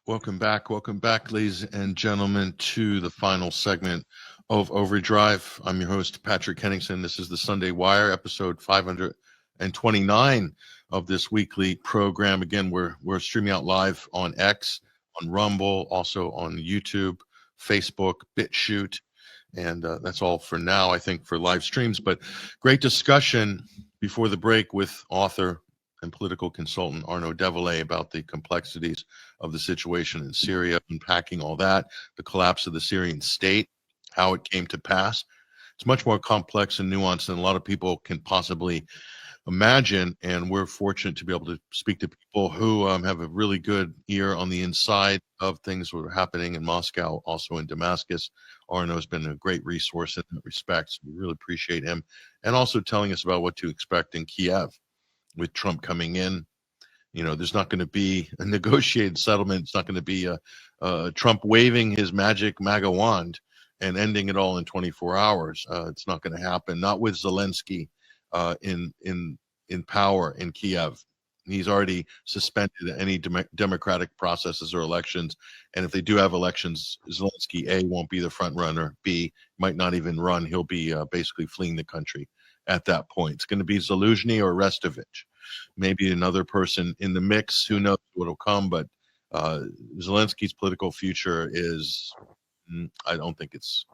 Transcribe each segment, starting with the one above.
Welcome back, ladies and gentlemen, to the final segment of Overdrive. I'm your host, Patrick Henningsen. This is the Sunday Wire, episode 529 of this weekly program. Again, we're streaming out live on X, on Rumble, also on YouTube, Facebook, BitChute, and that's all for now, I think, for live streams. But great discussion before the break with author and political consultant Arnaud Devalet about the complexities of the situation in Syria, unpacking all that, the collapse of the Syrian state, how it came to pass. It's much more complex and nuanced than a lot of people can possibly imagine, and we're fortunate to be able to speak to people who have a really good ear on the inside of things that are happening in Moscow, also in Damascus. Arnaud has been a great resource in that respect, so we really appreciate him, and also telling us about what to expect in Kiev. With Trump coming in, you know, there's not going to be a negotiated settlement. It's not going to be a Trump waving his magic MAGA wand and ending it all in 24 hours. It's not going to happen. Not with Zelensky in power in Kiev. He's already suspended any democratic processes or elections. And if they do have elections, Zelensky, A, won't be the front runner. B, might not even run. He'll be basically fleeing the country at that point. It's going to be Zaluzhny or Restovich, maybe another person in the mix. Who knows what'll come? But Zelensky's political future is, I don't think it's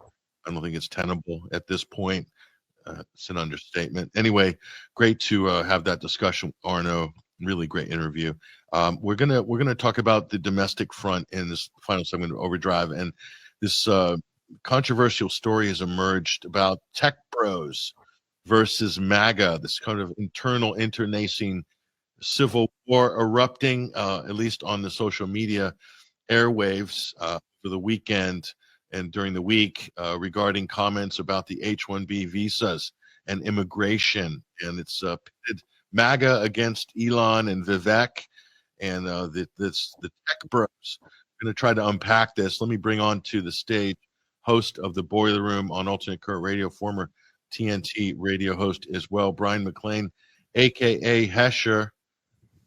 tenable at this point. It's an understatement. Anyway, great to have that discussion, Arnaud. Really great interview. We're gonna talk about the domestic front in this final segment of Overdrive, and this controversial story has emerged about tech bros versus MAGA, this kind of internal internecine civil war erupting, at least on the social media airwaves for the weekend and during the week regarding comments about the H-1B visas and immigration. And it's pitted MAGA against Elon and Vivek and the tech bros. I'm going to try to unpack this. Let me bring on to the stage host of the Boiler Room on Alternate Current Radio, former TNT radio host as well, Bryan Hesher McClain.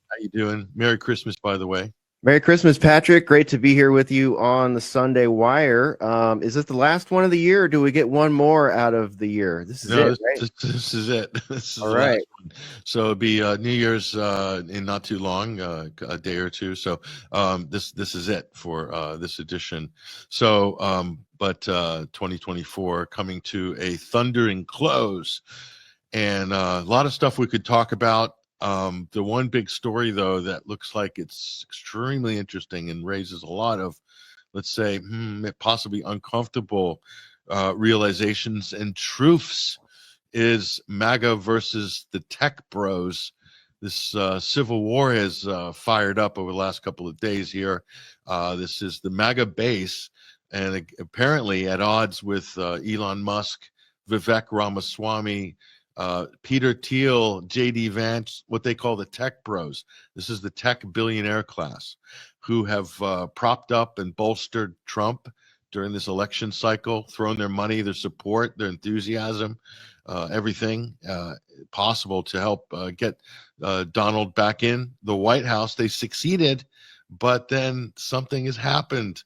How you doing? Merry Christmas, by the way. Merry Christmas, Patrick. Great to be here with you on the Sunday Wire. Is this the last one of the year, or do we get one more out of the year? This is it, right? This is it. This is all right. So it'll be New Year's in not too long, a day or two. So this is it for this edition. So but 2024 coming to a thundering close, and a lot of stuff we could talk about. The one big story, though, that looks like it's extremely interesting and raises a lot of, let's say, possibly uncomfortable realizations and truths is MAGA versus the tech bros. This civil war has fired up over the last couple of days here. This is the MAGA base, and apparently at odds with Elon Musk, Vivek Ramaswamy, Peter Thiel, J.D. Vance, what they call the tech bros. This is the tech billionaire class who have propped up and bolstered Trump during this election cycle, thrown their money, their support, their enthusiasm, everything possible to help get Donald back in the White House. They succeeded, but then something has happened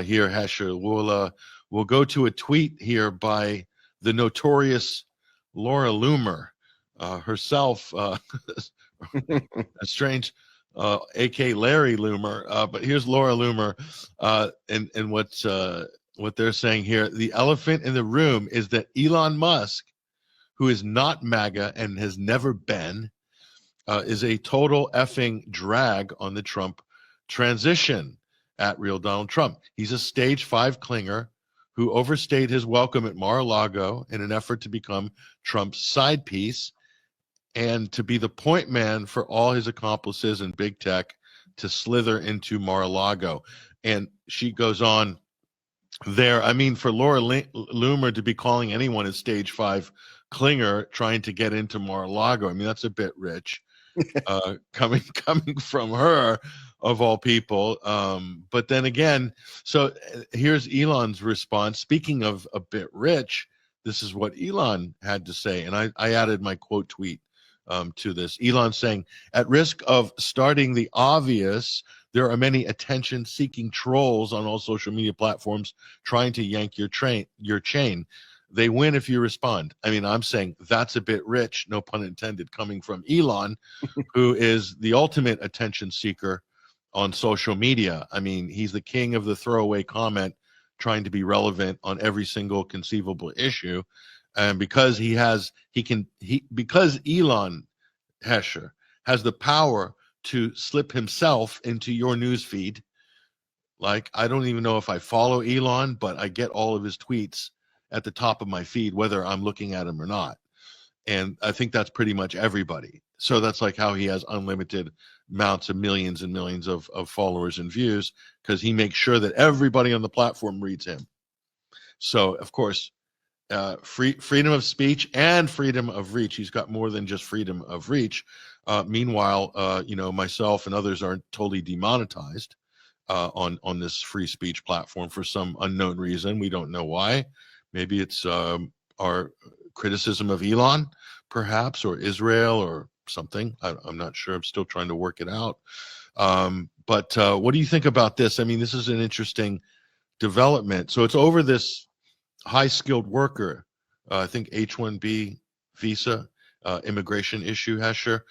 here, Hesher. We'll go to a tweet here by the notorious Laura Loomer herself, a strange, aka Larry Loomer, but here's Laura Loomer, and what they're saying here. The elephant in the room is that Elon Musk, who is not MAGA and has never been, is a total effing drag on the Trump transition at Real Donald Trump. He's a stage 5 clinger who overstayed his welcome at Mar-a-Lago in an effort to become Trump's side piece and to be the point man for all his accomplices in big tech to slither into Mar-a-Lago. And she goes on there. I mean, for Laura Loomer to be calling anyone a stage 5 clinger trying to get into Mar-a-Lago, I mean, that's a bit rich coming from her, of all people. But then again, so here's Elon's response. Speaking of a bit rich, this is what Elon had to say. And I added my quote tweet to this. Elon saying, at risk of starting the obvious, there are many attention-seeking trolls on all social media platforms trying to yank your chain. They win if you respond. I mean, I'm saying that's a bit rich, no pun intended, coming from Elon, who is the ultimate attention seeker on social media. I mean, he's the king of the throwaway comment, trying to be relevant on every single conceivable issue. And because because Elon Hesher has the power to slip himself into your news feed. Like, I don't even know if I follow Elon, but I get all of his tweets at the top of my feed, whether I'm looking at him or not. And I think that's pretty much everybody. So that's like how he has unlimited amounts of millions and millions of followers and views, because he makes sure that everybody on the platform reads him. So, of course, freedom of speech and freedom of reach. He's got more than just freedom of reach. Meanwhile, myself and others are totally demonetized on this free speech platform for some unknown reason. We don't know why. Maybe it's our criticism of Elon, perhaps, or Israel, or something. I'm not sure. I'm still trying to work it out. But what do you think about this? I mean, this is an interesting development. So it's over this high-skilled worker, I think H-1B visa immigration issue, Hesher.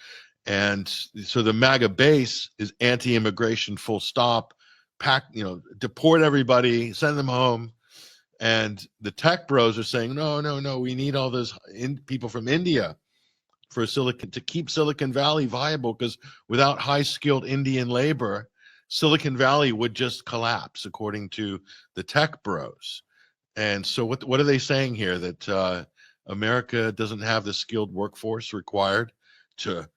And so the MAGA base is anti-immigration, full stop, deport everybody, send them home. And the tech bros are saying, no, we need all those people from India to keep Silicon Valley viable, because without high-skilled Indian labor, Silicon Valley would just collapse, according to the tech bros. And so what are they saying here? That America doesn't have the skilled workforce required to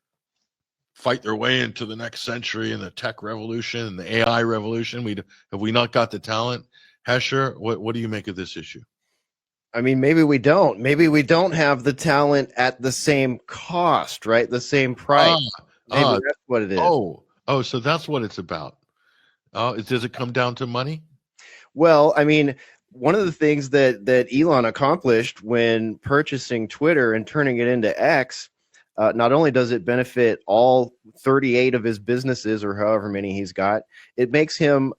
fight their way into the next century and the tech revolution and the AI revolution? Have we not got the talent? Hesher, what do you make of this issue? I mean, maybe we don't. Maybe we don't have the talent at the same cost, right? The same price. Maybe that's what it is. Oh, so that's what it's about. Does it come down to money? Well, I mean, one of the things that Elon accomplished when purchasing Twitter and turning it into X, not only does it benefit all 38 of his businesses, or however many he's got, it makes him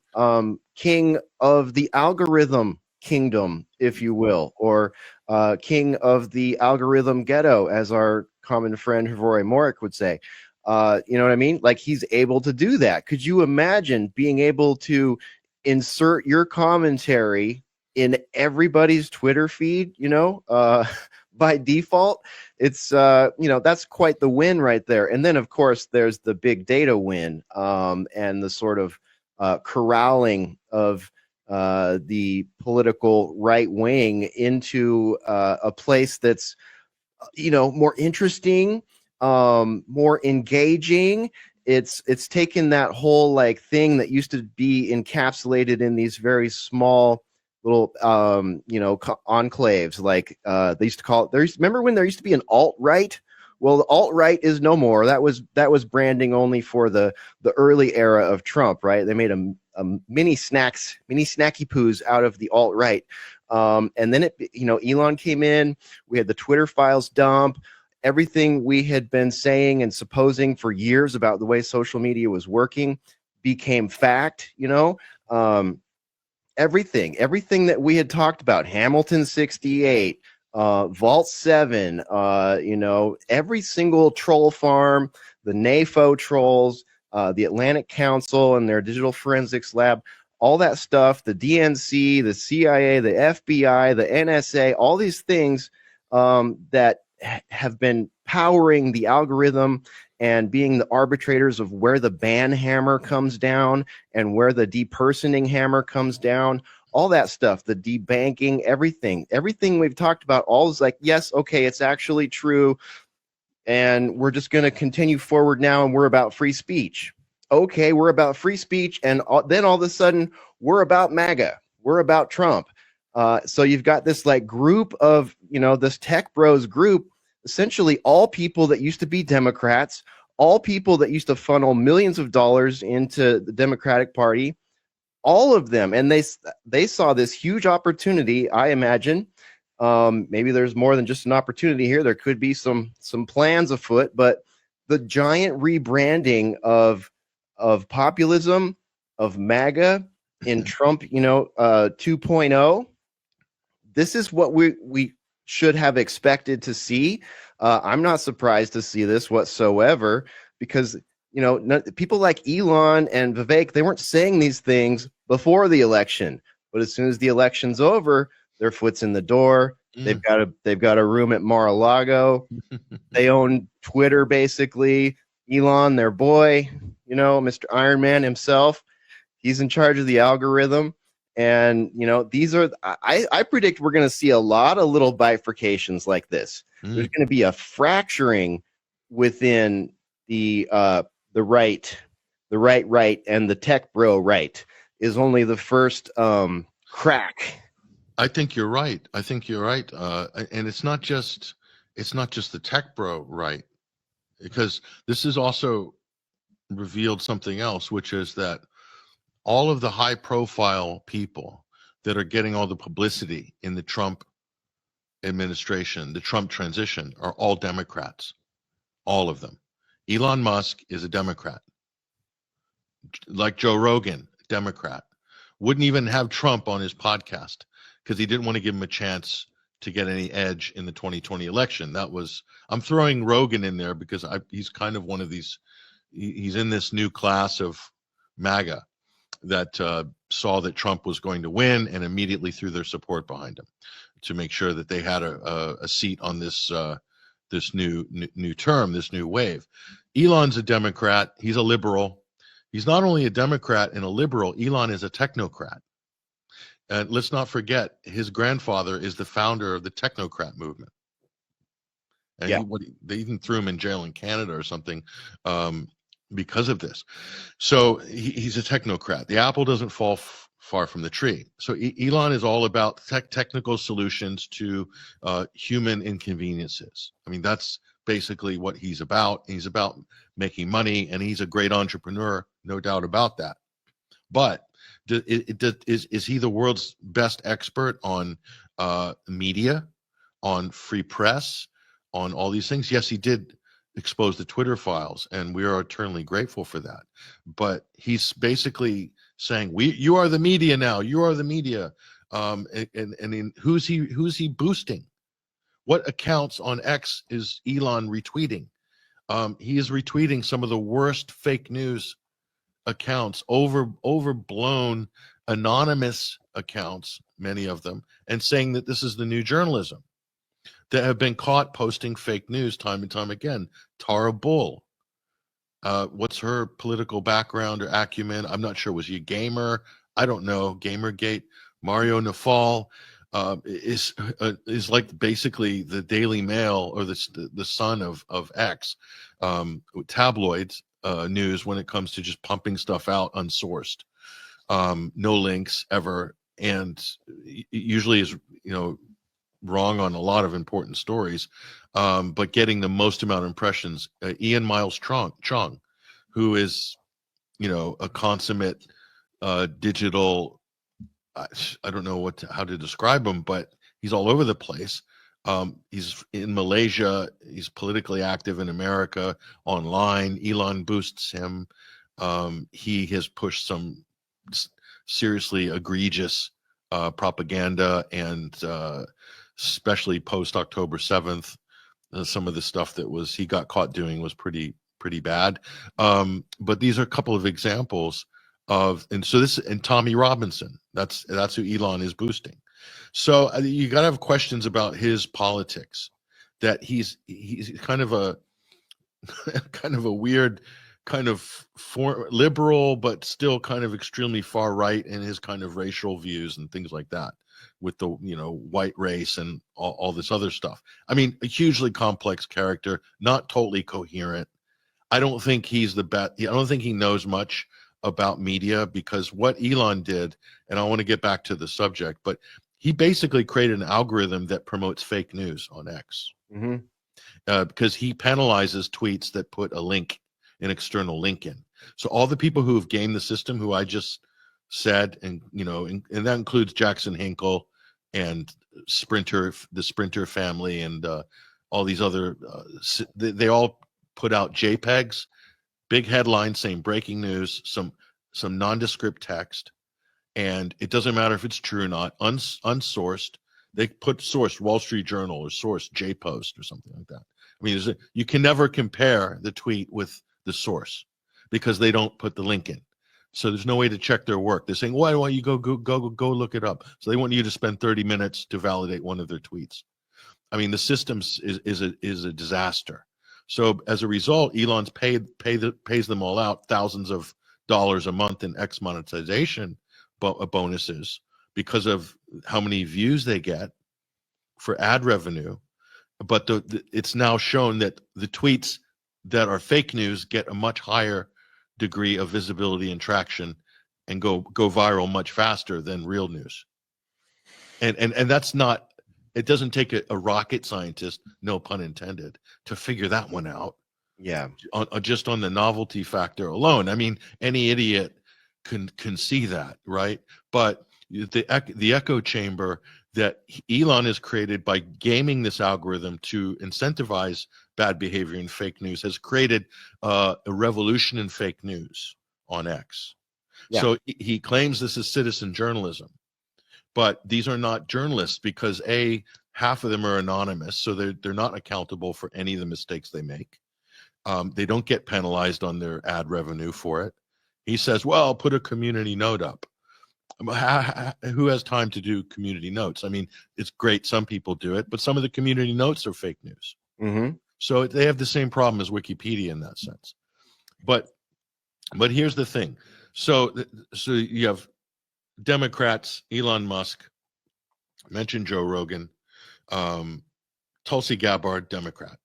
king of the algorithm kingdom, if you will, or king of the algorithm ghetto, as our common friend Hrvoje Moric would say. You know what I mean? Like, he's able to do that. Could you imagine being able to insert your commentary in everybody's Twitter feed, by default? It's, that's quite the win right there. And then, of course, there's the big data win, and the sort of corralling of the political right wing into a place that's, more interesting, more engaging. It's taken that whole thing that used to be encapsulated in these very small little enclaves, they used to call it. Remember when there used to be an alt-right? Well, the alt-right is no more. That was branding only for the early era of Trump, right? They made a mini snacky poos out of the alt-right, and then Elon came in. We had the Twitter files dump. Everything we had been saying and supposing for years about the way social media was working became fact. Everything that we had talked about, Hamilton 68, Vault 7, every single troll farm, the NAFO trolls, the Atlantic Council and their digital forensics lab, all that stuff, the DNC, the CIA, the FBI, the NSA, all these things that have been powering the algorithm and being the arbitrators of where the ban hammer comes down and where the depersoning hammer comes down, all that stuff, the debanking, everything we've talked about, all is like, yes, okay, it's actually true, and we're just going to continue forward now, and we're about free speech. Okay, we're about free speech, and then all of a sudden, we're about MAGA, we're about Trump. So you've got this group of, this tech bros group, essentially all people that used to be Democrats, all people that used to funnel millions of dollars into the Democratic Party, all of them. And they saw this huge opportunity, I imagine. Maybe there's more than just an opportunity here. There could be some plans afoot, but the giant rebranding of of populism, of MAGA, in Trump, 2.0. This is what we should have expected to see. I'm not surprised to see this whatsoever, because people like Elon and Vivek, they weren't saying these things before the election, but as soon as the election's over, their foot's in the door. They've got a room at Mar-a-Lago. They own Twitter, basically. Elon, their boy, Mr. Iron Man himself, he's in charge of the algorithm. And these are, I predict we're going to see a lot of little bifurcations like this. There's going to be a fracturing within the right, and the tech bro right is only the first crack. I think you're right. And it's not just the tech bro right, because this has also revealed something else, which is that all of the high profile people that are getting all the publicity in the Trump administration, the Trump transition, are all Democrats. All of them. Elon Musk is a Democrat. Like Joe Rogan, Democrat. Wouldn't even have Trump on his podcast because he didn't want to give him a chance to get any edge in the 2020 election. I'm throwing Rogan in there because he's kind of one of these, he's in this new class of MAGA that saw that Trump was going to win and immediately threw their support behind him to make sure that they had a seat on this this new term, this new wave. Elon's a Democrat. He's a liberal. He's not only a Democrat and a liberal, Elon is a technocrat. And let's not forget, his grandfather is the founder of the technocrat movement. And they even threw him in jail in Canada or something because of this. So he's a technocrat. The apple doesn't fall far from the tree. So Elon is all about technical solutions to human inconveniences. I mean, that's basically what he's about. He's about making money, and he's a great entrepreneur, no doubt about that. But is he the world's best expert on media, on free press, on all these things? Yes, he did expose the Twitter files, and we are eternally grateful for that. But he's basically saying, you are the media now. You are the media. And who's he boosting? What accounts on X is Elon retweeting? He is retweeting some of the worst fake news accounts, overblown, anonymous accounts, many of them, and saying that this is the new journalism, that have been caught posting fake news time and time again. Tara Bull, what's her political background or acumen? I'm not sure. Was he a gamer? I don't know. Gamergate. Mario Nafal is like basically the Daily Mail or the son of X, tabloids news when it comes to just pumping stuff out unsourced, no links ever, and usually is wrong on a lot of important stories, but getting the most amount of impressions. Ian Miles Chung, who is, a consummate digital, I don't know how to describe him, but he's all over the place. He's in Malaysia. He's politically active in America online. Elon boosts him. He has pushed some seriously egregious propaganda, and especially post October 7th, some of the stuff that he got caught doing was pretty bad. But these are a couple of examples and Tommy Robinson, that's who Elon is boosting. So you got to have questions about his politics, that he's kind of a weird kind of liberal, but still kind of extremely far right in his kind of racial views and things like that, with the white race and all this other stuff. I mean, a hugely complex character, not totally coherent. I don't think he's the best. I don't think he knows much about media, because what Elon did, and I want to get back to the subject, but he basically created an algorithm that promotes fake news on X, because he penalizes tweets that put an external link in. So all the people who have gamed the system, who I just said, and and that includes Jackson Hinkle and the Sprinter family, and all these other, they all put out JPEGs big headlines saying breaking news, some nondescript text, and it doesn't matter if it's true or not, unsourced. They put sourced Wall Street Journal or sourced J-Post or something like that. I mean, you can never compare the tweet with the source because they don't put the link in. So there's no way to check their work. They're saying, why don't you go look it up? So they want you to spend 30 minutes to validate one of their tweets. I mean, the system is a disaster. So as a result, Elon's pays them all out thousands of dollars a month in X monetization bonuses because of how many views they get for ad revenue. But it's now shown that the tweets that are fake news get a much higher degree of visibility and traction and go viral much faster than real news. And that's not, it doesn't take a rocket scientist, no pun intended, to figure that one out. Yeah. Just on the novelty factor alone. I mean, any idiot can see that, right? But the echo chamber that Elon has created by gaming this algorithm to incentivize bad behavior in fake news has created a revolution in fake news on X. Yeah. So he claims this is citizen journalism, but these are not journalists because half of them are anonymous, so they're not accountable for any of the mistakes they make. They don't get penalized on their ad revenue for it. He says, well, put a community note up. Who has time to do community notes? I mean, it's great. Some people do it, but some of the community notes are fake news. Mm-hmm. So they have the same problem as Wikipedia in that sense. But here's the thing. So you have Democrats, Elon Musk, mentioned Joe Rogan, Tulsi Gabbard, Democrat,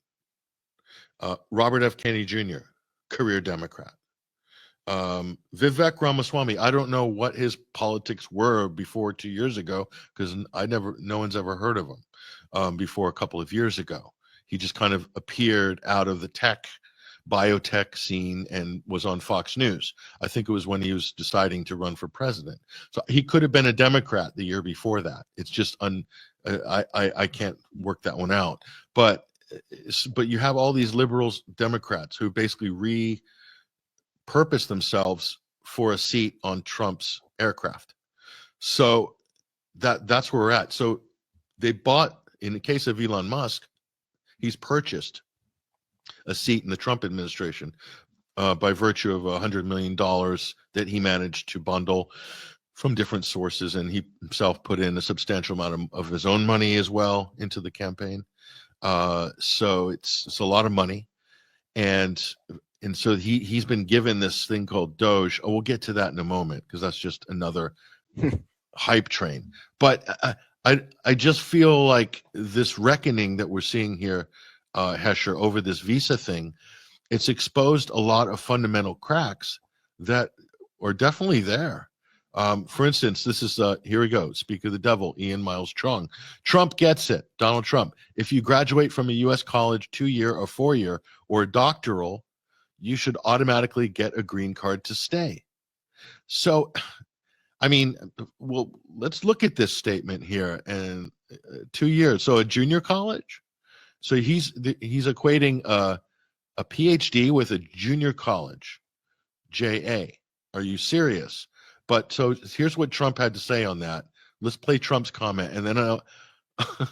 Robert F. Kennedy Jr., career Democrat. Vivek Ramaswamy, I don't know what his politics were before 2 years ago because no one's ever heard of him before a couple of years ago. He just kind of appeared out of the biotech scene and was on Fox News. I think it was when he was deciding to run for president. So he could have been a Democrat the year before that. It's just I can't work that one out. But you have all these liberals, Democrats who basically repurpose themselves for a seat on Trump's aircraft. So that's where we're at. So they bought, in the case of Elon Musk, he's purchased a seat in the Trump administration by virtue of $100 million that he managed to bundle from different sources, and he himself put in a substantial amount of his own money as well into the campaign. So it's a lot of money, and so he's been given this thing called DOGE. Oh, we'll get to that in a moment because that's just another hype train. But I just feel like this reckoning that we're seeing here, Hesher, over this visa thing, it's exposed a lot of fundamental cracks that are definitely there. For instance, this is, here we go, speak of the devil, Ian Miles Chong. Trump gets it, Donald Trump. If you graduate from a U.S. college 2-year or 4-year or a doctoral, you should automatically get a green card to stay. So, I mean, well, let's look at this statement here. And 2 years, so a junior college. So he's equating a PhD with a junior college, JA. Are you serious? But so here's what Trump had to say on that. Let's play Trump's comment, and then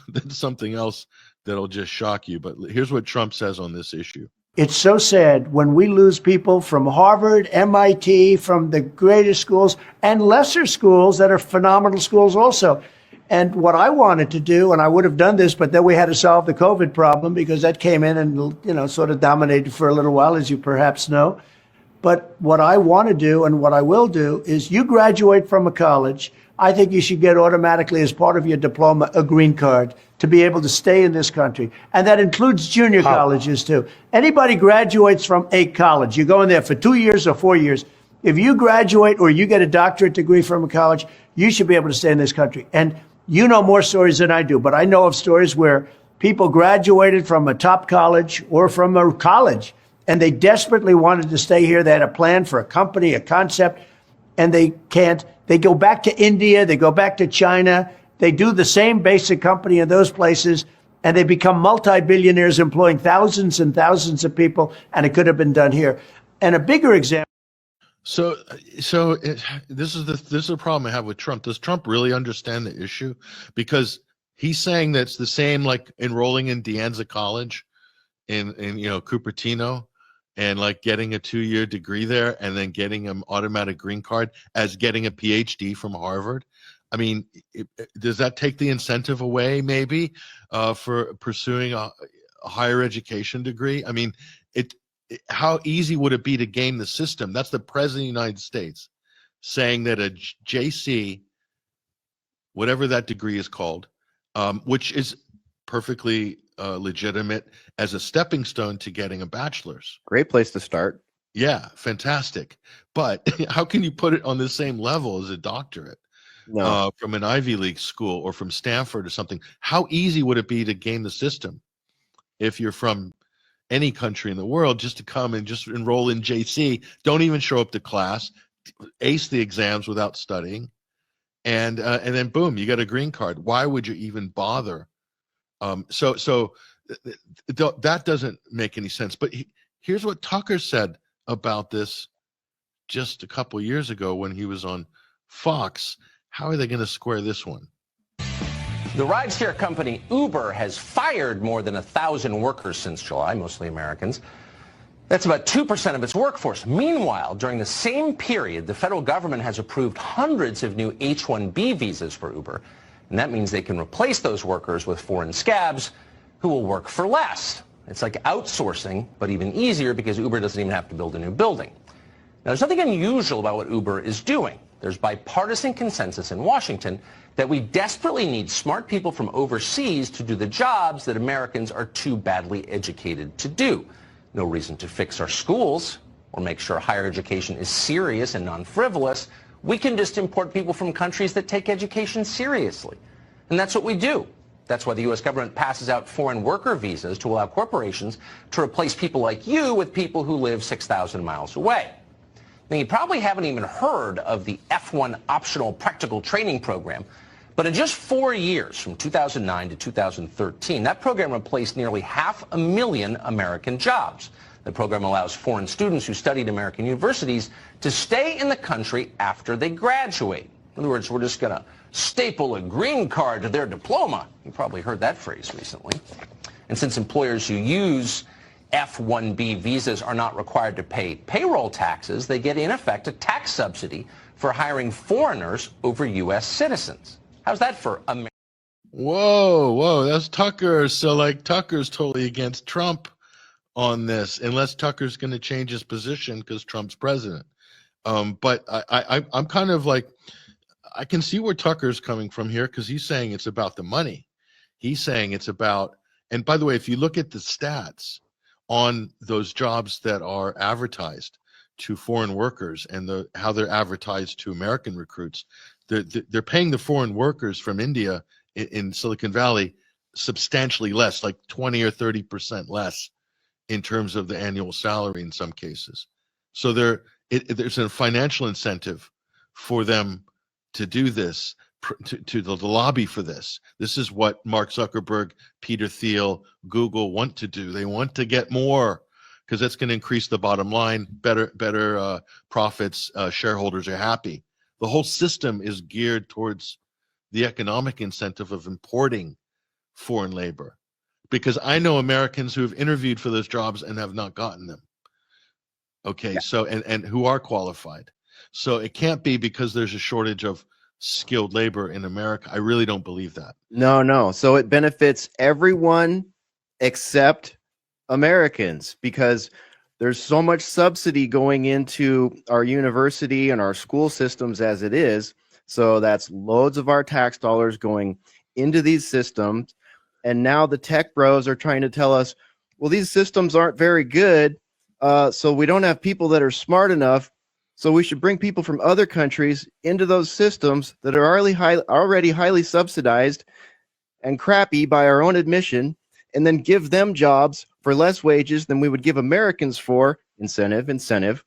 then something else that'll just shock you. But here's what Trump says on this issue. It's so sad when we lose people from Harvard, MIT, from the greatest schools and lesser schools that are phenomenal schools also. And what I wanted to do, and I would have done this, but then we had to solve the COVID problem because that came in and, sort of dominated for a little while, as you perhaps know. But what I want to do and what I will do is you graduate from a college, I think you should get automatically as part of your diploma a green card to be able to stay in this country. And that includes junior colleges too. Anybody graduates from a college, you go in there for 2 years or 4 years. If you graduate or you get a doctorate degree from a college, you should be able to stay in this country. And you know more stories than I do, but I know of stories where people graduated from a top college or from a college and they desperately wanted to stay here. They had a plan for a company, a concept, and they can't. They go back to India, they go back to China, they do the same basic company in those places, and they become multi-billionaires employing thousands and thousands of people, and it could have been done here. And a bigger example. This is the problem I have with Trump. Does Trump really understand the issue? Because he's saying that it's the same like enrolling in De Anza College in Cupertino and like getting a 2-year degree there and then getting an automatic green card as getting a PhD from Harvard. I mean, does that take the incentive away maybe for pursuing a higher education degree? I mean, how easy would it be to game the system? That's the president of the United States saying that a JC, whatever that degree is called, which is perfectly legitimate as a stepping stone to getting a bachelor's. Great place to start. Yeah, fantastic. But how can you put it on the same level as a doctorate? No. From an Ivy League school or from Stanford or something? How easy would it be to game the system if you're from any country in the world just to come and just enroll in JC, don't even show up to class, ace the exams without studying, and then boom, you got a green card. Why would you even bother? So that doesn't make any sense. But here's what Tucker said about this just a couple years ago when he was on Fox. How are they going to square this one? The rideshare company Uber has fired more than 1,000 workers since July, mostly Americans. That's about 2% of its workforce. Meanwhile, during the same period, the federal government has approved hundreds of new H-1B visas for Uber. And that means they can replace those workers with foreign scabs who will work for less. It's like outsourcing, but even easier because Uber doesn't even have to build a new building. Now, there's nothing unusual about what Uber is doing. There's bipartisan consensus in Washington that we desperately need smart people from overseas to do the jobs that Americans are too badly educated to do. No reason to fix our schools or make sure higher education is serious and non-frivolous. We can just import people from countries that take education seriously. And that's what we do. That's why the U.S. government passes out foreign worker visas to allow corporations to replace people like you with people who live 6,000 miles away. Now, you probably haven't even heard of the F1 optional practical training program, but in just 4 years, from 2009 to 2013, that program replaced nearly 500,000 American jobs. The program allows foreign students who studied American universities to stay in the country after they graduate. In other words, we're just going to staple a green card to their diploma. You probably heard that phrase recently. And since employers who use F-1B visas are not required to pay payroll taxes, they get, in effect, a tax subsidy for hiring foreigners over U.S. citizens. How's that for America? Whoa, that's Tucker. So, like, Tucker's totally against Trump on this, unless Tucker's going to change his position because Trump's president. But I'm kind of like, I can see where Tucker's coming from here because he's saying it's about the money. He's saying it's about, and by the way, if you look at the stats on those jobs that are advertised to foreign workers and how they're advertised to American recruits, they're paying the foreign workers from India in Silicon Valley substantially less, like 20 or 30% less in terms of the annual salary in some cases. So there's a financial incentive for them to do this, to the lobby for this. This is what Mark Zuckerberg, Peter Thiel, Google want to do. They want to get more because that's going to increase the bottom line, better profits, shareholders are happy. The whole system is geared towards the economic incentive of importing foreign labor, because I know Americans who have interviewed for those jobs and have not gotten them. Okay, yeah. So and who are qualified. So it can't be because there's a shortage of skilled labor in America. I really don't believe that. No. So it benefits everyone except Americans because there's so much subsidy going into our university and our school systems as it is. So that's loads of our tax dollars going into these systems. And now the tech bros are trying to tell us, well, these systems aren't very good. So we don't have people that are smart enough. So we should bring people from other countries into those systems that are already highly subsidized and crappy by our own admission, and then give them jobs for less wages than we would give Americans for incentive.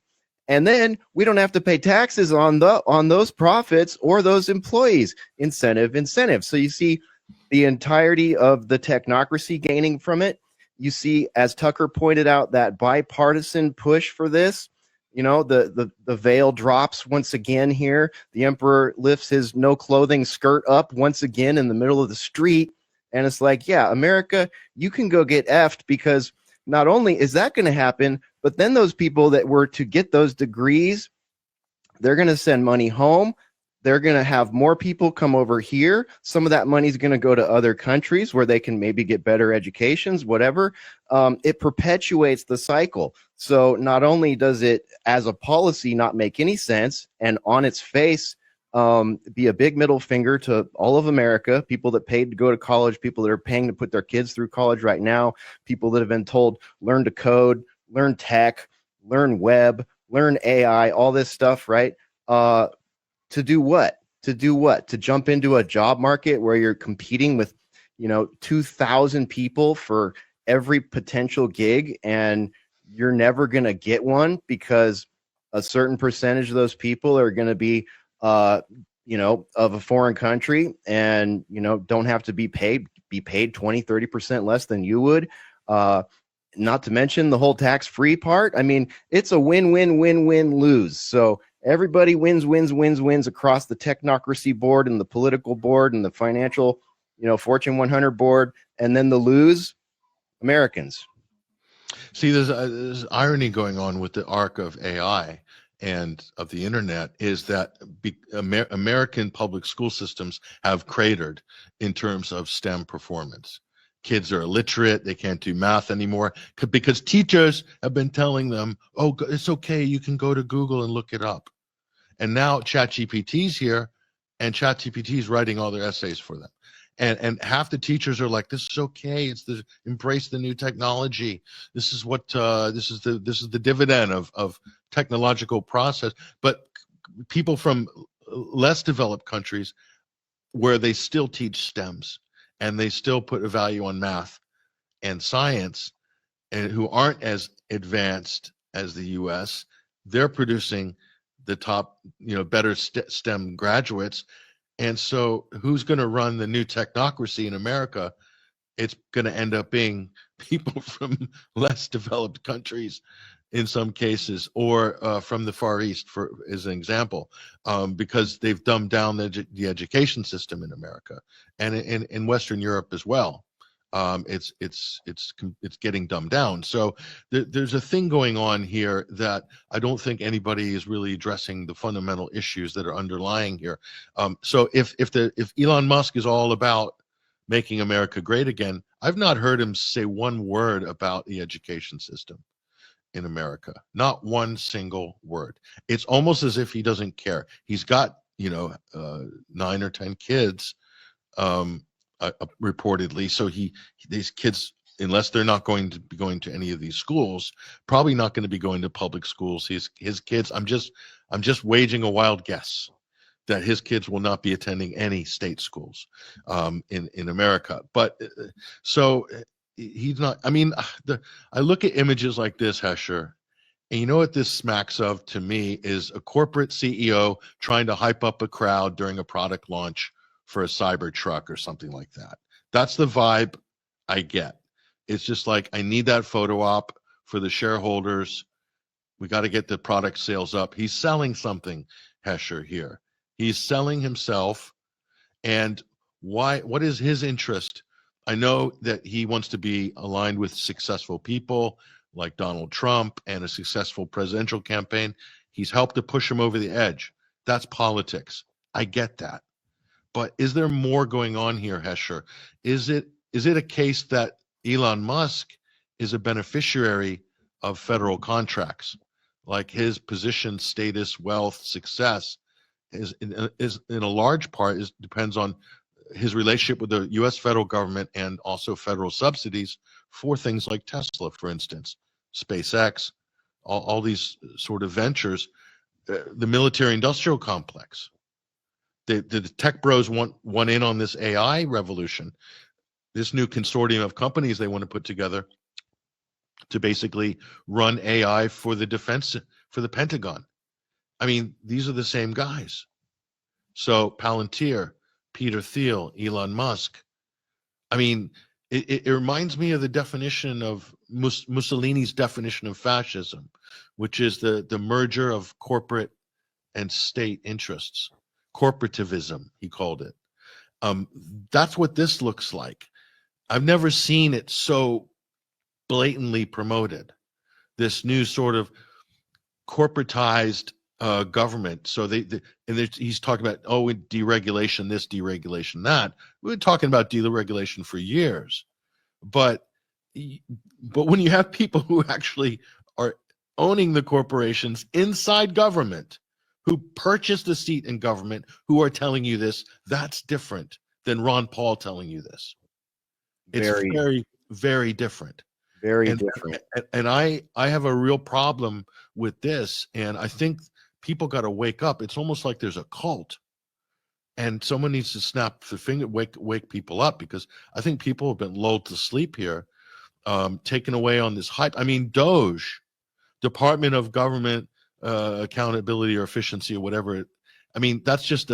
And then we don't have to pay taxes on those profits or those employees. Incentive. So you see the entirety of the technocracy gaining from it. You see, as Tucker pointed out, that bipartisan push for this. the veil drops once again here. The emperor lifts his no clothing skirt up once again in the middle of the street. And it's like, yeah, America, you can go get effed, because not only is that going to happen, but then those people that were to get those degrees, they're going to send money home. They're going to have more people come over here. Some of that money is going to go to other countries where they can maybe get better educations, whatever. It perpetuates the cycle. So not only does it, as a policy, not make any sense, and on its face, be a big middle finger to all of America, people that paid to go to college, people that are paying to put their kids through college right now, people that have been told, learn to code, learn tech, learn web, learn AI, all this stuff, right? To do what? To do what? To jump into a job market where you're competing with, 2,000 people for every potential gig, and you're never going to get one because a certain percentage of those people are going to be, of a foreign country, and, don't have to be paid 20-30% less than you would. Not to mention the whole tax-free part. I mean, it's a win-win-win-win-lose. So everybody wins across the technocracy board and the political board and the financial, Fortune 100 board, and then the lose, Americans. See, there's irony going on with the arc of AI and of the internet, is that American public school systems have cratered in terms of STEM performance. Kids are illiterate. They can't do math anymore because teachers have been telling them, oh, it's okay, you can go to Google and look it up. And now ChatGPT's here, and ChatGPT's writing all their essays for them. And half the teachers are like, this is okay. It's embrace the new technology. This is what this is the dividend of technological process. But people from less developed countries, where they still teach STEMs and they still put a value on math and science, and who aren't as advanced as the U.S., they're producing the top, better STEM graduates. And so who's going to run the new technocracy in America? It's going to end up being people from less developed countries in some cases, or from the Far East, as an example, because they've dumbed down the education system in America and in Western Europe as well. It's getting dumbed down. So there's a thing going on here that I don't think anybody is really addressing the fundamental issues that are underlying here. So if Elon Musk is all about making America great again, I've not heard him say one word about the education system in America. Not one single word. It's almost as if he doesn't care. He's got 9 or 10 kids. Reportedly, so these kids, unless they're not going to be going to any of these schools, probably not going to be going to public schools. His kids, I'm just waging a wild guess that his kids will not be attending any state schools in America. But so he's not. I mean, I look at images like this, Hesher, and you know what this smacks of to me is a corporate CEO trying to hype up a crowd during a product launch for a cyber truck or something like that. That's the vibe I get. It's just like, I need that photo op for the shareholders. We got to get the product sales up. He's selling something, Hesher, here. He's selling himself. And why? What is his interest? I know that he wants to be aligned with successful people like Donald Trump and a successful presidential campaign. He's helped to push him over the edge. That's politics. I get that. But is there more going on here, Hesher? Is it a case that Elon Musk is a beneficiary of federal contracts? Like his position, status, wealth, success is in a large part depends on his relationship with the U.S. federal government and also federal subsidies for things like Tesla, for instance, SpaceX, all these sort of ventures, the military-industrial complex. The tech bros want in on this AI revolution, this new consortium of companies they want to put together to basically run AI for the defense, for the Pentagon. I mean, these are the same guys. So Palantir, Peter Thiel, Elon Musk. I mean, it reminds me of the definition of Mussolini's definition of fascism, which is the merger of corporate and state interests. Corporativism, he called it. That's what this looks like. I've never seen it so blatantly promoted. This new sort of corporatized government. So he's talking about, oh, deregulation, this, deregulation, that. We've been talking about deregulation for years. But when you have people who actually are owning the corporations inside government, who purchased a seat in government, who are telling you this, that's different than Ron Paul telling you this. It's very, very different. Very different. And I have a real problem with this, and I think people got to wake up. It's almost like there's a cult, and someone needs to snap the finger, wake people up, because I think people have been lulled to sleep here, taken away on this hype. I mean, DOGE, Department of Government Accountability or Efficiency or whatever. I mean, that's just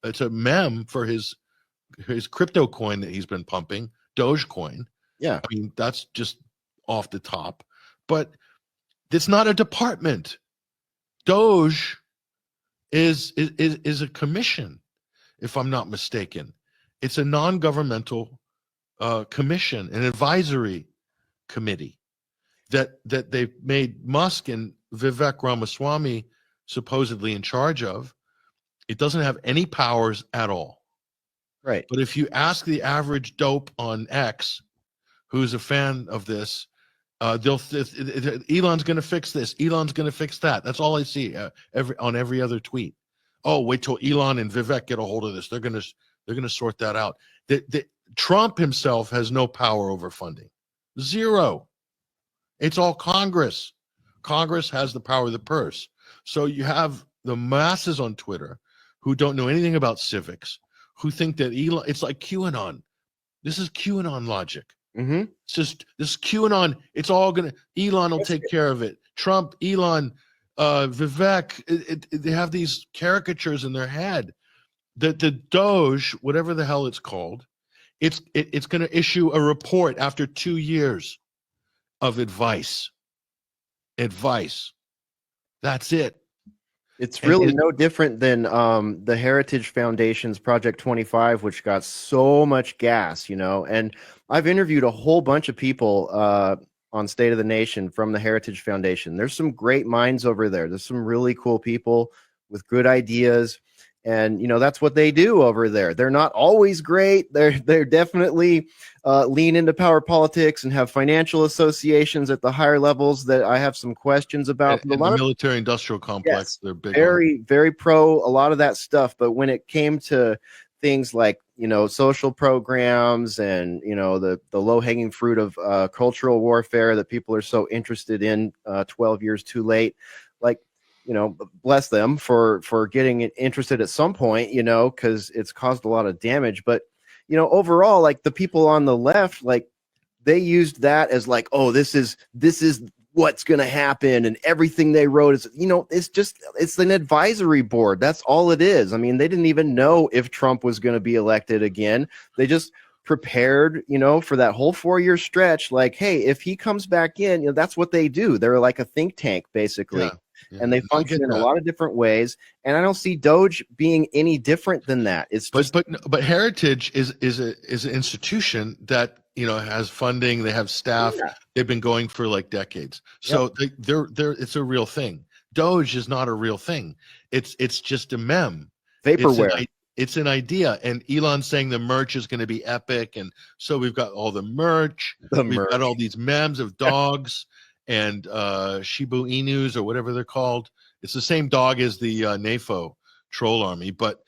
it's a meme for his crypto coin that he's been pumping, Dogecoin. Yeah. I mean, that's just off the top. But it's not a department. DOGE is a commission, if I'm not mistaken. It's a non-governmental commission, an advisory committee that they've made Musk and Vivek Ramaswamy supposedly in charge of. It doesn't have any powers at all. Right. But if you ask the average dope on X, who's a fan of this, Elon's going to fix this. Elon's going to fix that. That's all I see on every other tweet. Oh, wait till Elon and Vivek get a hold of this. They're going to sort that out. Trump himself has no power over funding. Zero. It's all Congress. Congress has the power of the purse. So you have the masses on Twitter who don't know anything about civics, who think that Elon, it's like QAnon. This is QAnon logic. Mm-hmm. It's just this QAnon. It's all gonna. Elon will take care of it. Trump, Elon, Vivek. They have these caricatures in their head. The DOGE, whatever the hell it's called, it's going to issue a report after 2 years of advice. Advice. That's it. It's really no different than the Heritage Foundation's Project 25, which got so much gas, and I've interviewed a whole bunch of people on State of the Nation from the Heritage Foundation. There's some great minds over there. There's some really cool people with good ideas. And, that's what they do over there. They're not always great. They're definitely lean into power politics and have financial associations at the higher levels that I have some questions about. And the military industrial complex, yes, they're big. Very, very pro a lot of that stuff. But when it came to things like, social programs and, the low-hanging fruit of cultural warfare that people are so interested in 12 years too late, like, bless them for getting interested at some point, because it's caused a lot of damage. But, overall, like the people on the left, like they used that as like, oh, this is what's going to happen. And everything they wrote is, it's an advisory board. That's all it is. I mean, they didn't even know if Trump was going to be elected again. They just prepared, for that whole 4-year stretch. Like, hey, if he comes back in, that's what they do. They're like a think tank, basically. Yeah. Yeah, and they function in a lot of different ways, and I don't see DOGE being any different than that. It's just, but Heritage is an institution that has funding. They have staff. Yeah. They've been going for like decades. So they're it's a real thing. DOGE is not a real thing. It's just a meme, vaporware. It's an idea, and Elon's saying the merch is going to be epic, and so we've got all the merch. We've got all these memes of dogs. And Shibu Inus or whatever they're called. It's the same dog as the NAFO troll army, but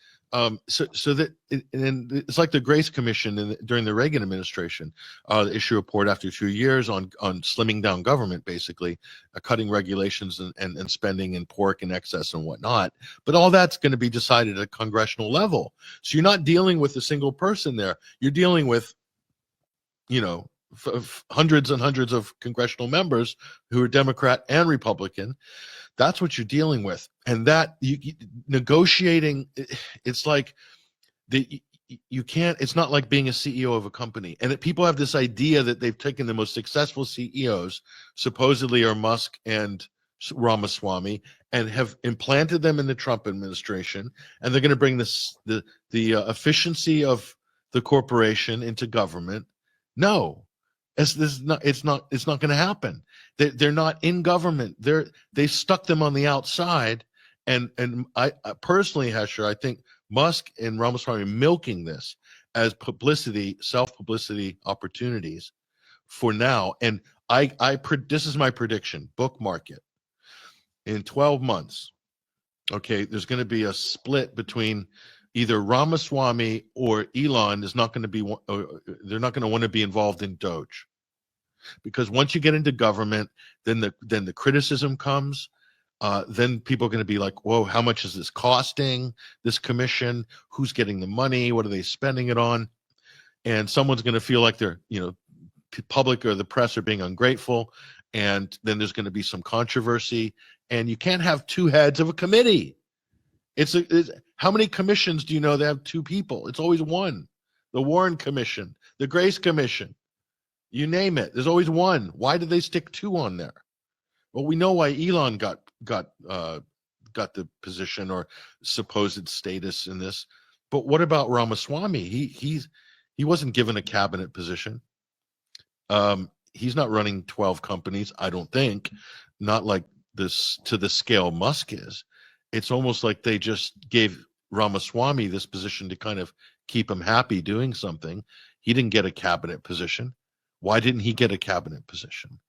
so that and it's like the Grace Commission during the Reagan administration, issue a report after 2 years on slimming down government, basically cutting regulations and spending in pork and excess and whatnot. But all that's going to be decided at a congressional level. So you're not dealing with a single person there. You're dealing with, hundreds and hundreds of congressional members who are Democrat and Republican. That's what you're dealing with. And that negotiating, it's like you can't, it's not like being a CEO of a company. And people have this idea that they've taken the most successful CEOs, supposedly are Musk and Ramaswamy, and have implanted them in the Trump administration, and they're going to bring the efficiency of the corporation into government. No, it's not going to happen. They're not in government. They stuck them on the outside, and I personally, Hesher, I think Musk and Ramaswamy are milking this as publicity, self-publicity opportunities for now. And this is my prediction. Bookmark it. In 12 months, okay, there's going to be a split between either Ramaswamy or Elon is not going to be, they're not going to want to be involved in DOGE, because once you get into government, then the criticism comes. Then people are going to be like, whoa, how much is this costing, this commission? Who's getting the money? What are they spending it on? And someone's going to feel like they're, public or the press are being ungrateful. And then there's going to be some controversy. And you can't have two heads of a committee. How many commissions do you know that have two people? It's always one. The Warren Commission, the Grace Commission, you name it. There's always one. Why did they stick two on there? Well, we know why Elon got the position or supposed status in this. But what about Ramaswamy? He wasn't given a cabinet position. He's not running 12 companies, I don't think. Not like this to the scale Musk is. It's almost like they just gave Ramaswamy this position to kind of keep him happy doing something. He didn't get a cabinet position. Why didn't he get a cabinet position?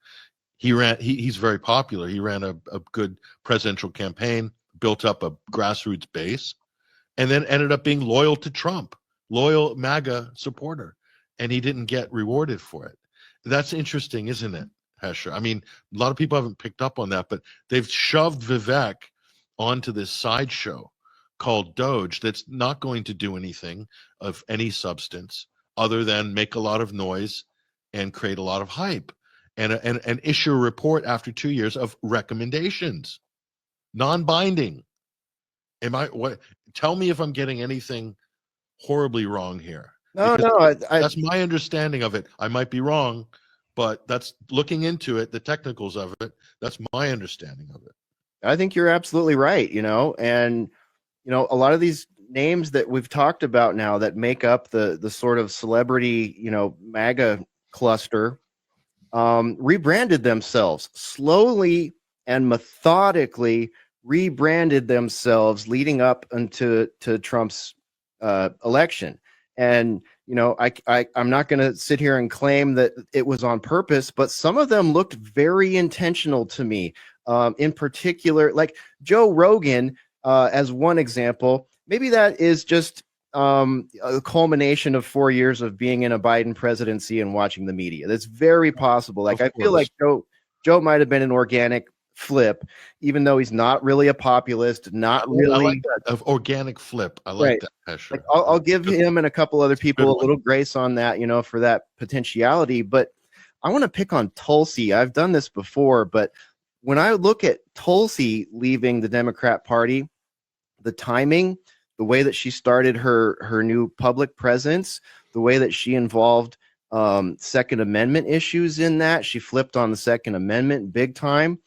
He's very popular. He ran a good presidential campaign, built up a grassroots base, and then ended up being loyal to Trump, loyal MAGA supporter, and he didn't get rewarded for it. That's interesting, isn't it, Hesher? I mean, a lot of people haven't picked up on that, but they've shoved Vivek onto this sideshow called DOGE that's not going to do anything of any substance other than make a lot of noise and create a lot of hype. And issue a report after 2 years of recommendations, non-binding. Tell me if I'm getting anything horribly wrong here. No, That's my understanding of it. I might be wrong, but that's looking into it, the technicals of it. That's my understanding of it. I think you're absolutely right. And a lot of these names that we've talked about now that make up the sort of celebrity, MAGA cluster, rebranded themselves slowly and methodically, rebranded themselves leading up into Trump's election. And I'm not going to sit here and claim that it was on purpose, but some of them looked very intentional to me. In particular, like Joe Rogan, as one example. Maybe that is just a culmination of 4 years of being in a Biden presidency and watching the media. That's very possible. Like, I feel like Joe might have been an organic flip, even though he's not really a populist, not really. I like that, of organic flip. I like that, Hesher. Like, I'll give him and a couple other people a little grace on that, for that potentiality. But I want to pick on Tulsi. I've done this before, but when I look at Tulsi leaving the Democrat Party, the timing, the way that she started her new public presence, the way that she involved Second Amendment issues in that, she flipped on the Second Amendment big time.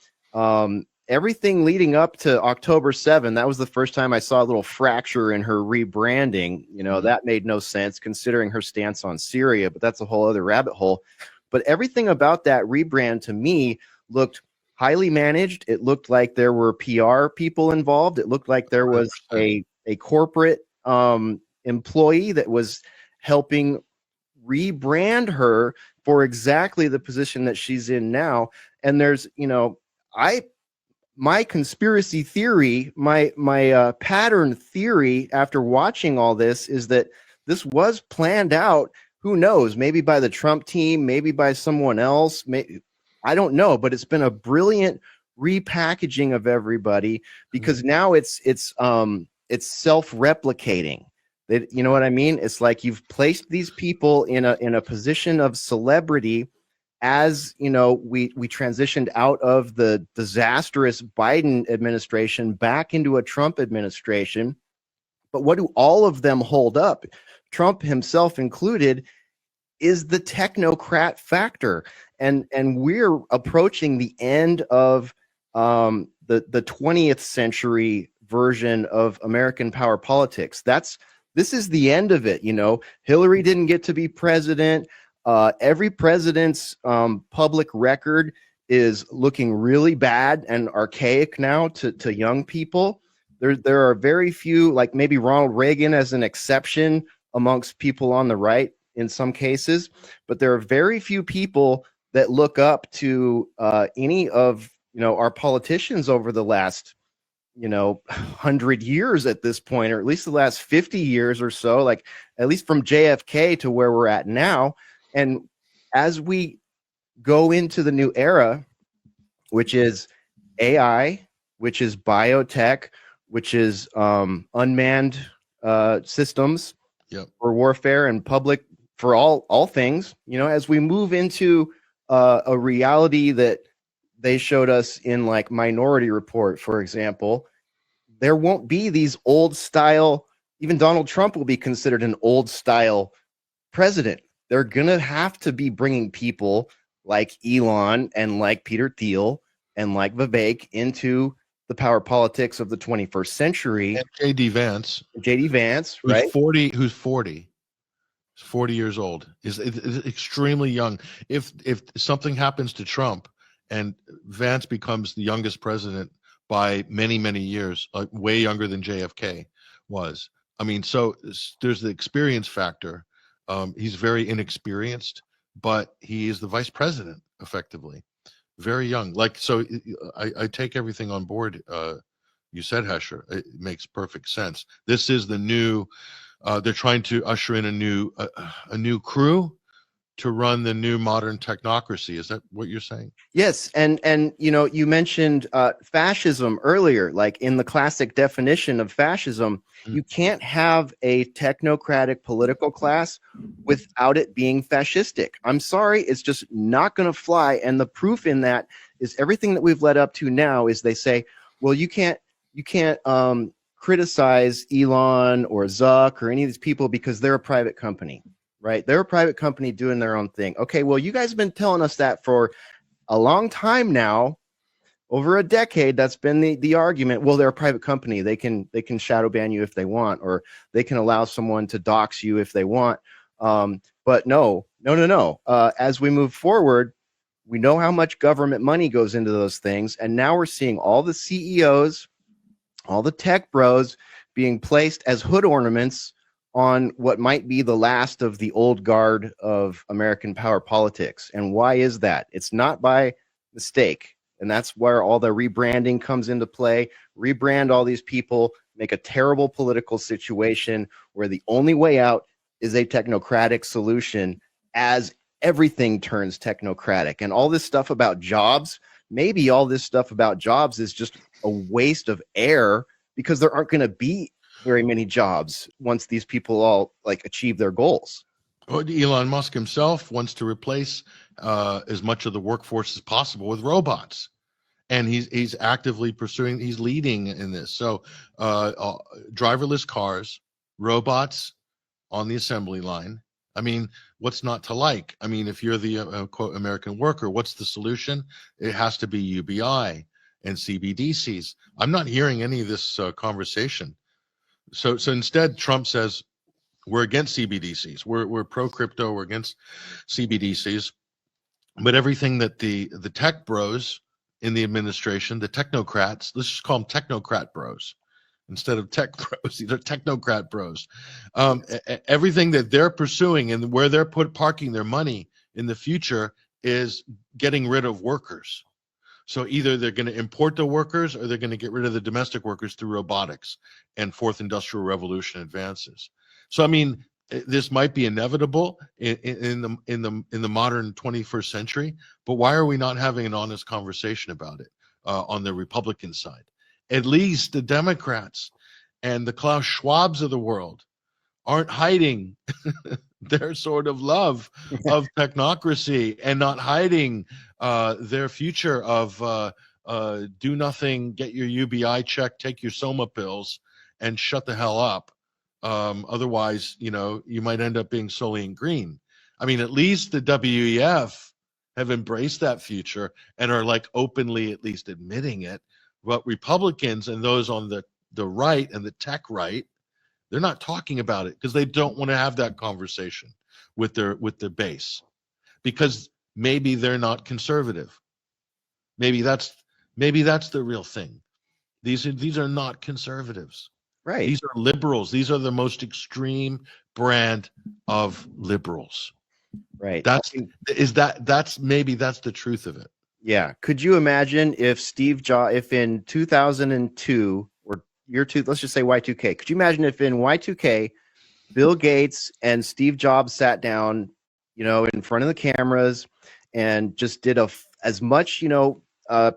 Everything leading up to October 7, that was the first time I saw a little fracture in her rebranding. That made no sense considering her stance on Syria, but that's a whole other rabbit hole. But everything about that rebrand to me looked highly managed. It looked like there were PR people involved. It looked like there was a corporate employee that was helping rebrand her for exactly the position that she's in now. And there's, my conspiracy theory, my pattern theory after watching all this is that this was planned out. Who knows? Maybe by the Trump team, maybe by someone else. I don't know, but it's been a brilliant repackaging of everybody because now it's self-replicating. You know what I mean? It's like you've placed these people in a position of celebrity as, we transitioned out of the disastrous Biden administration back into a Trump administration. But what do all of them hold up? Trump himself included, is the technocrat factor. And we're approaching the end of the 20th century version of American power politics. This is the end of it. You know, Hillary didn't get to be president. Every president's public record is looking really bad and archaic now to young people. There are very few, like maybe Ronald Reagan as an exception amongst people on the right in some cases, but there are very few people that look up to any of our politicians over the last 100 years at this point, or at least the last 50 years or so, like at least from JFK to where we're at now. And as we go into the new era, which is AI, which is biotech, which is unmanned systems for warfare and public for all things, as we move into a reality that they showed us in like Minority Report, for example, there won't be these old style, even Donald Trump will be considered an old style president. They're going to have to be bringing people like Elon and like Peter Thiel and like Vivek into the power politics of the 21st century. And J.D. Vance, right? Who's 40 years old, is extremely young. If something happens to Trump and Vance becomes the youngest president by many, many years, way younger than JFK was. I mean, so there's the experience factor. He's very inexperienced, but he is the vice president, effectively. Very young. Like, so I take everything on board. You said, Hesher, it makes perfect sense. This is the new, they're trying to usher in a new crew to run the new modern technocracy. Is that what you're saying? Yes. And you mentioned fascism earlier. Like in the classic definition of fascism, you can't have a technocratic political class without it being fascistic. I'm sorry, it's just not going to fly. And the proof in that is everything that we've led up to now is they say, well, you can't criticize Elon or Zuck or any of these people because they're a private company. Right? They're a private company doing their own thing. Okay, well, you guys have been telling us that for a long time now, over a decade. That's been the argument. Well, they're a private company. They can shadow ban you if they want, or they can allow someone to dox you if they want. But no. As we move forward, we know how much government money goes into those things, and now we're seeing all the CEOs, all the tech bros being placed as hood ornaments on what might be the last of the old guard of American power politics. And why is that? It's not by mistake. And that's where all the rebranding comes into play. Rebrand all these people, make a terrible political situation where the only way out is a technocratic solution as everything turns technocratic. And all this stuff about jobs, maybe all this stuff about jobs is just a waste of air because there aren't going to be very many jobs once these people all like achieve their goals. Well, Elon Musk himself wants to replace as much of the workforce as possible with robots, and he's actively pursuing. He's leading in this. So, driverless cars, robots on the assembly line. I mean, what's not to like? I mean, if you're the quote American worker, what's the solution? It has to be UBI and CBDCs. I'm not hearing any of this conversation. So instead, Trump says we're against CBDCs. We're pro crypto. We're against CBDCs. But everything that the tech bros in the administration, the technocrats, let's just call them technocrat bros instead of tech bros. These are technocrat bros. Everything that they're pursuing and where they're parking their money in the future is getting rid of workers. So either they're going to import the workers or they're going to get rid of the domestic workers through robotics and fourth industrial revolution advances. So, I mean, this might be inevitable in the modern 21st century, but why are we not having an honest conversation about it on the Republican side? At least the Democrats and the Klaus Schwabs of the world aren't hiding their sort of love of technocracy and not hiding their future of do nothing, get your UBI check, take your Soma pills, and shut the hell up Otherwise, you might end up being solely in green. I mean, at least the WEF have embraced that future and are like openly at least admitting it. But Republicans and those on the right and the tech right, they're not talking about it because they don't want to have that conversation with their base, because maybe they're not conservative. Maybe that's the real thing. These are not conservatives. Right. These are liberals. These are the most extreme brand of liberals. Right. That's maybe that's the truth of it. Yeah. Could you imagine if Steve Jobs, if in 2002 or year two, let's just say Y2K, could you imagine if in Y2K, Bill Gates and Steve Jobs sat down, in front of the cameras and just did as much,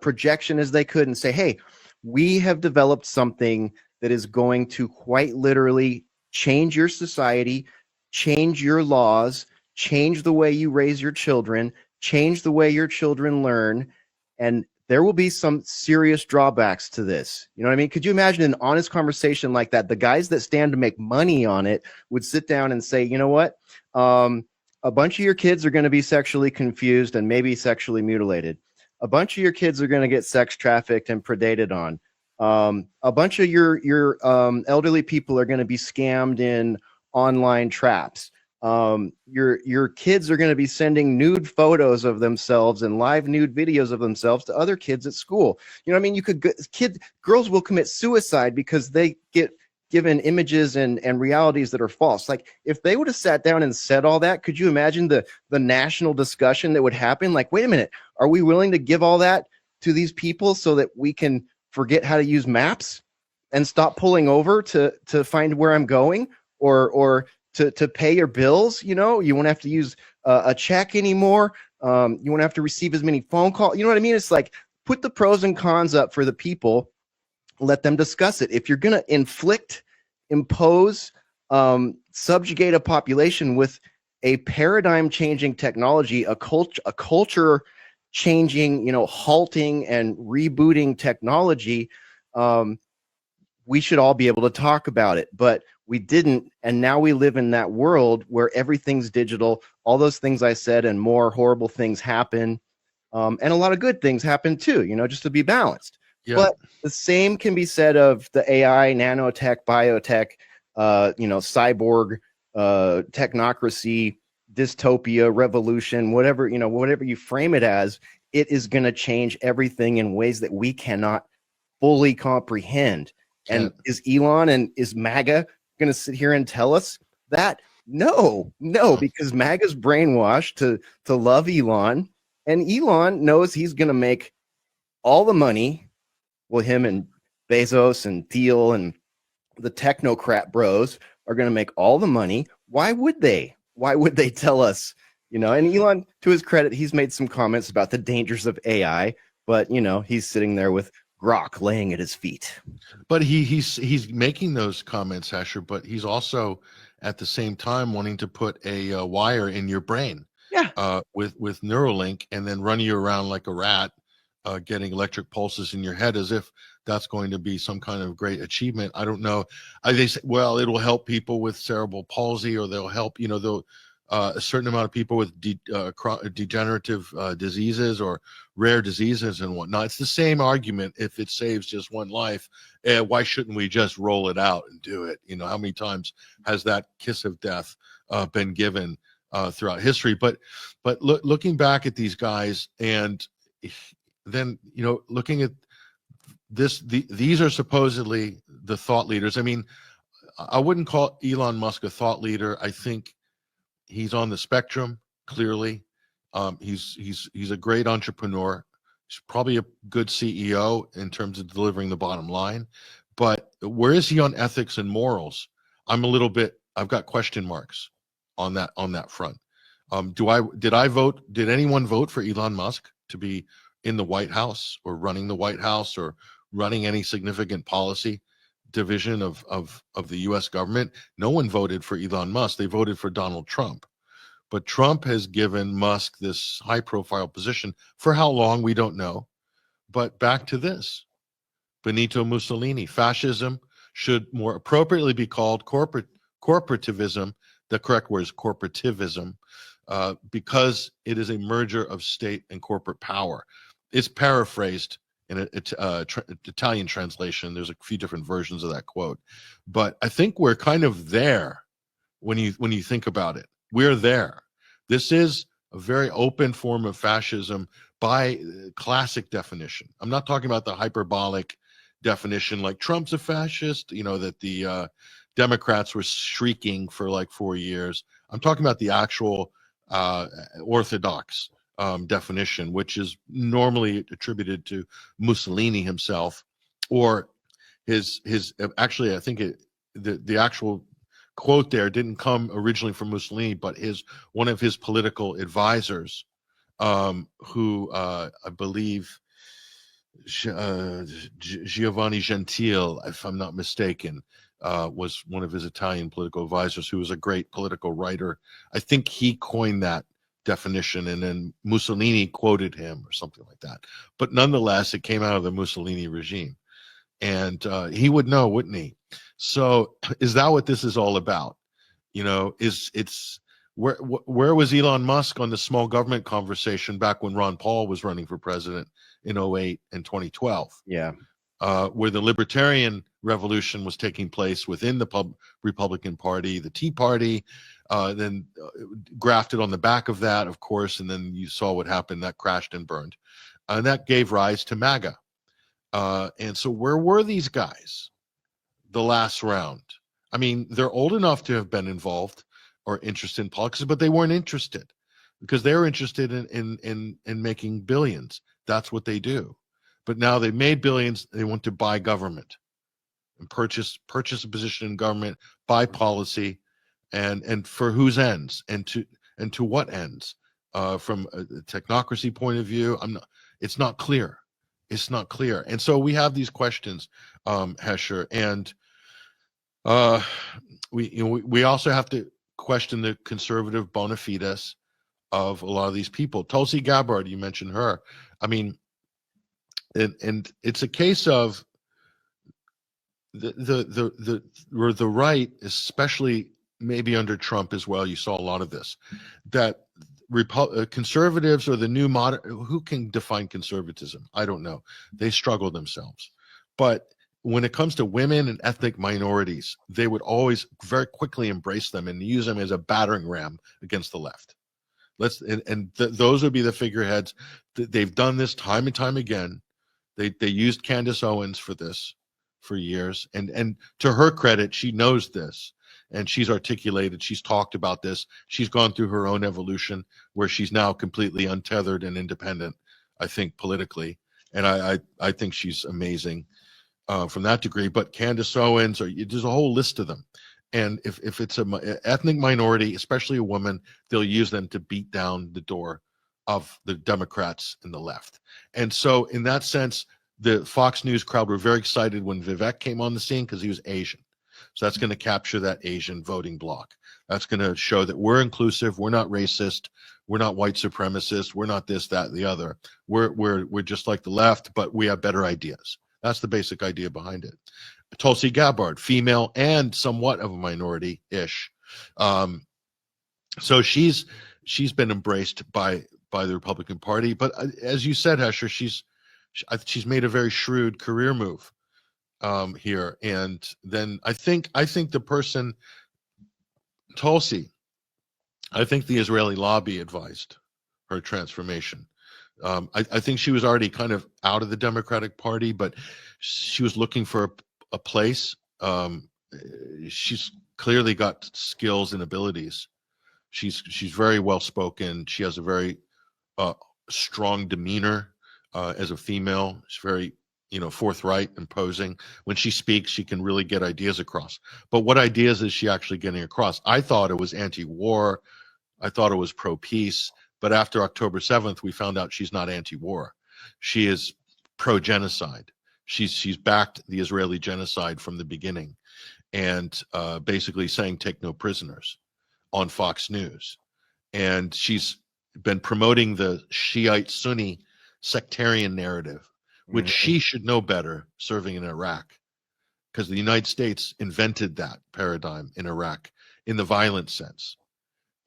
projection as they could and say, hey, we have developed something that is going to quite literally change your society, change your laws, change the way you raise your children, change the way your children learn, and there will be some serious drawbacks to this. You know what I mean? Could you imagine an honest conversation like that? The guys that stand to make money on it would sit down and say, you know what? A bunch of your kids are going to be sexually confused and maybe sexually mutilated. A bunch of your kids are going to get sex trafficked and predated on. A bunch of your elderly people are going to be scammed in online traps. Your kids are going to be sending nude photos of themselves and live nude videos of themselves to other kids at school. You know what I mean? Girls will commit suicide because they get given images and realities that are false. Like, if they would have sat down and said all that, could you imagine the national discussion that would happen? Like, wait a minute, are we willing to give all that to these people so that we can forget how to use maps and stop pulling over to find where I'm going, or to pay your bills? You won't have to use a check anymore. You won't have to receive as many phone calls. You know what I mean? It's like, put the pros and cons up for the people, let them discuss it. If you're going to impose, subjugate a population with a paradigm changing technology, a culture changing, halting and rebooting technology, we should all be able to talk about it. But we didn't, and now we live in that world where everything's digital. All those things I said and more horrible things happen, and a lot of good things happen too, just to be balanced. Yeah. But the same can be said of the AI, nanotech, biotech, cyborg, technocracy, dystopia, revolution, whatever you frame it as. It is going to change everything in ways that we cannot fully comprehend. And is Elon and is MAGA going to sit here and tell us that? No, because MAGA's brainwashed to love Elon, and Elon knows he's going to make all the money. Well, him and Bezos and Thiel and the technocrat bros are going to make all the money. Why would they? Why would they tell us? And Elon, to his credit, he's made some comments about the dangers of AI, but he's sitting there with Grok laying at his feet. But he's making those comments, Hesher, but he's also at the same time wanting to put a wire in your brain, with Neuralink, and then run you around like a rat, getting electric pulses in your head, as if that's going to be some kind of great achievement. I don't know. They say, well, it'll help people with cerebral palsy, or they'll help, a certain amount of people with degenerative diseases or rare diseases and whatnot. It's the same argument. If it saves just one life, why shouldn't we just roll it out and do it? How many times has that kiss of death been given throughout history? But looking back at these guys, and then looking at this, these are supposedly the thought leaders. I mean, I wouldn't call Elon Musk a thought leader. I think he's on the spectrum, clearly. He's a great entrepreneur. He's probably a good CEO in terms of delivering the bottom line. But where is he on ethics and morals? I've got question marks on that front. Did anyone vote for Elon Musk to be in the White House, or running the White House, or running any significant policy division of the U.S. government? No one voted for Elon Musk. They voted for Donald Trump. But Trump has given Musk this high-profile position. For how long, we don't know. But back to this. Benito Mussolini. Fascism should more appropriately be called corporativism. The correct word is corporativism, because it is a merger of state and corporate power. It's paraphrased in an Italian translation. There's a few different versions of that quote, but I think we're kind of there when you think about it. We're there. This is a very open form of fascism by classic definition. I'm not talking about the hyperbolic definition like Trump's a fascist, that the Democrats were shrieking for like 4 years. I'm talking about the actual orthodox definition, which is normally attributed to Mussolini himself, or his actually, I think the actual quote there didn't come originally from Mussolini, but one of his political advisors, who I believe Giovanni Gentile, if I'm not mistaken, was one of his Italian political advisors, who was a great political writer. I think he coined that definition, and then Mussolini quoted him or something like that. But nonetheless, it came out of the Mussolini regime, and he would know, wouldn't he? So is that what this is all about? Where was Elon Musk on the small government conversation back when Ron Paul was running for president in 2008 and 2012? Yeah. Where the libertarian revolution was taking place within the Republican Party, the Tea Party, then grafted on the back of that, of course, and then you saw what happened. That crashed and burned. And that gave rise to MAGA. And so where were these guys the last round? I mean, they're old enough to have been involved or interested in politics, but they weren't interested because they were interested in making billions. That's what they do. But now they've made billions. They want to buy government and purchase a position in government, buy policy, and for whose ends and to what ends? From a technocracy point of view, it's not clear. It's not clear. And so we have these questions, Hesher, and we also have to question the conservative bona fides of a lot of these people. Tulsi Gabbard, you mentioned her. I mean, and it's a case of the right, especially maybe under Trump as well. You saw a lot of this, that conservatives are the new modern. Who can define conservatism? I don't know. They struggle themselves. But when it comes to women and ethnic minorities, they would always very quickly embrace them and use them as a battering ram against the left. Those would be the figureheads. They've done this time and time again. They used Candace Owens for this for years. And to her credit, she knows this. And she's articulated, she's talked about this. She's gone through her own evolution where she's now completely untethered and independent, I think, politically. And I think she's amazing from that degree. But Candace Owens, there's a whole list of them. And if it's an ethnic minority, especially a woman, they'll use them to beat down the door of the Democrats and the left. And so in that sense, the Fox News crowd were very excited when Vivek came on the scene because he was Asian. So that's going to capture that Asian voting bloc. That's going to show that we're inclusive. We're not racist. We're not white supremacists. We're not this, that, the other. We're just like the left, but we have better ideas. That's the basic idea behind it. Tulsi Gabbard, female and somewhat of a minority-ish. So she's been embraced by the Republican Party. But as you said, Hesher, she's made a very shrewd career move here. And then I think the person, Tulsi, I think the Israeli lobby advised her transformation. I think she was already kind of out of the Democratic Party, but she was looking for a place. She's clearly got skills and abilities. She's very well spoken. She has a very strong demeanor as a female. She's very forthright, imposing. When she speaks, she can really get ideas across. But what ideas is she actually getting across? I thought it was anti-war. I thought it was pro-peace. But after October 7th, we found out she's not anti-war. She is pro-genocide. She's backed the Israeli genocide from the beginning, and basically saying take no prisoners on Fox News. And she's been promoting the Shiite Sunni sectarian narrative, which she should know better serving in Iraq, because the United States invented that paradigm in Iraq in the violent sense,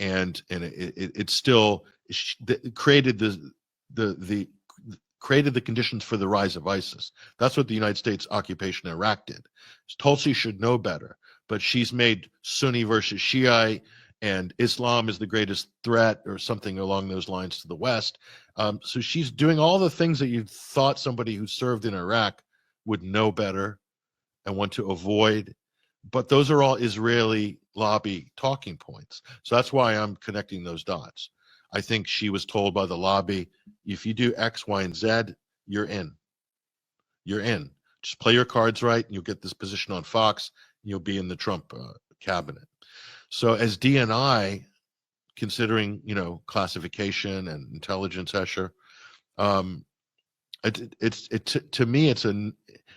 and it still created the created the conditions for the rise of ISIS. That's what the United States occupation of Iraq did. Tulsi should know better, but she's made Sunni versus Shiite, and Islam is the greatest threat or something along those lines to the West. So she's doing all the things that you thought somebody who served in Iraq would know better and want to avoid. But those are all Israeli lobby talking points. So that's why I'm connecting those dots. I think she was told by the lobby, if you do X, Y, and Z, you're in. You're in. Just play your cards right, and you'll get this position on Fox, and you'll be in the Trump cabinet. So as DNI, considering, you know, classification and intelligence, Hesher, to me,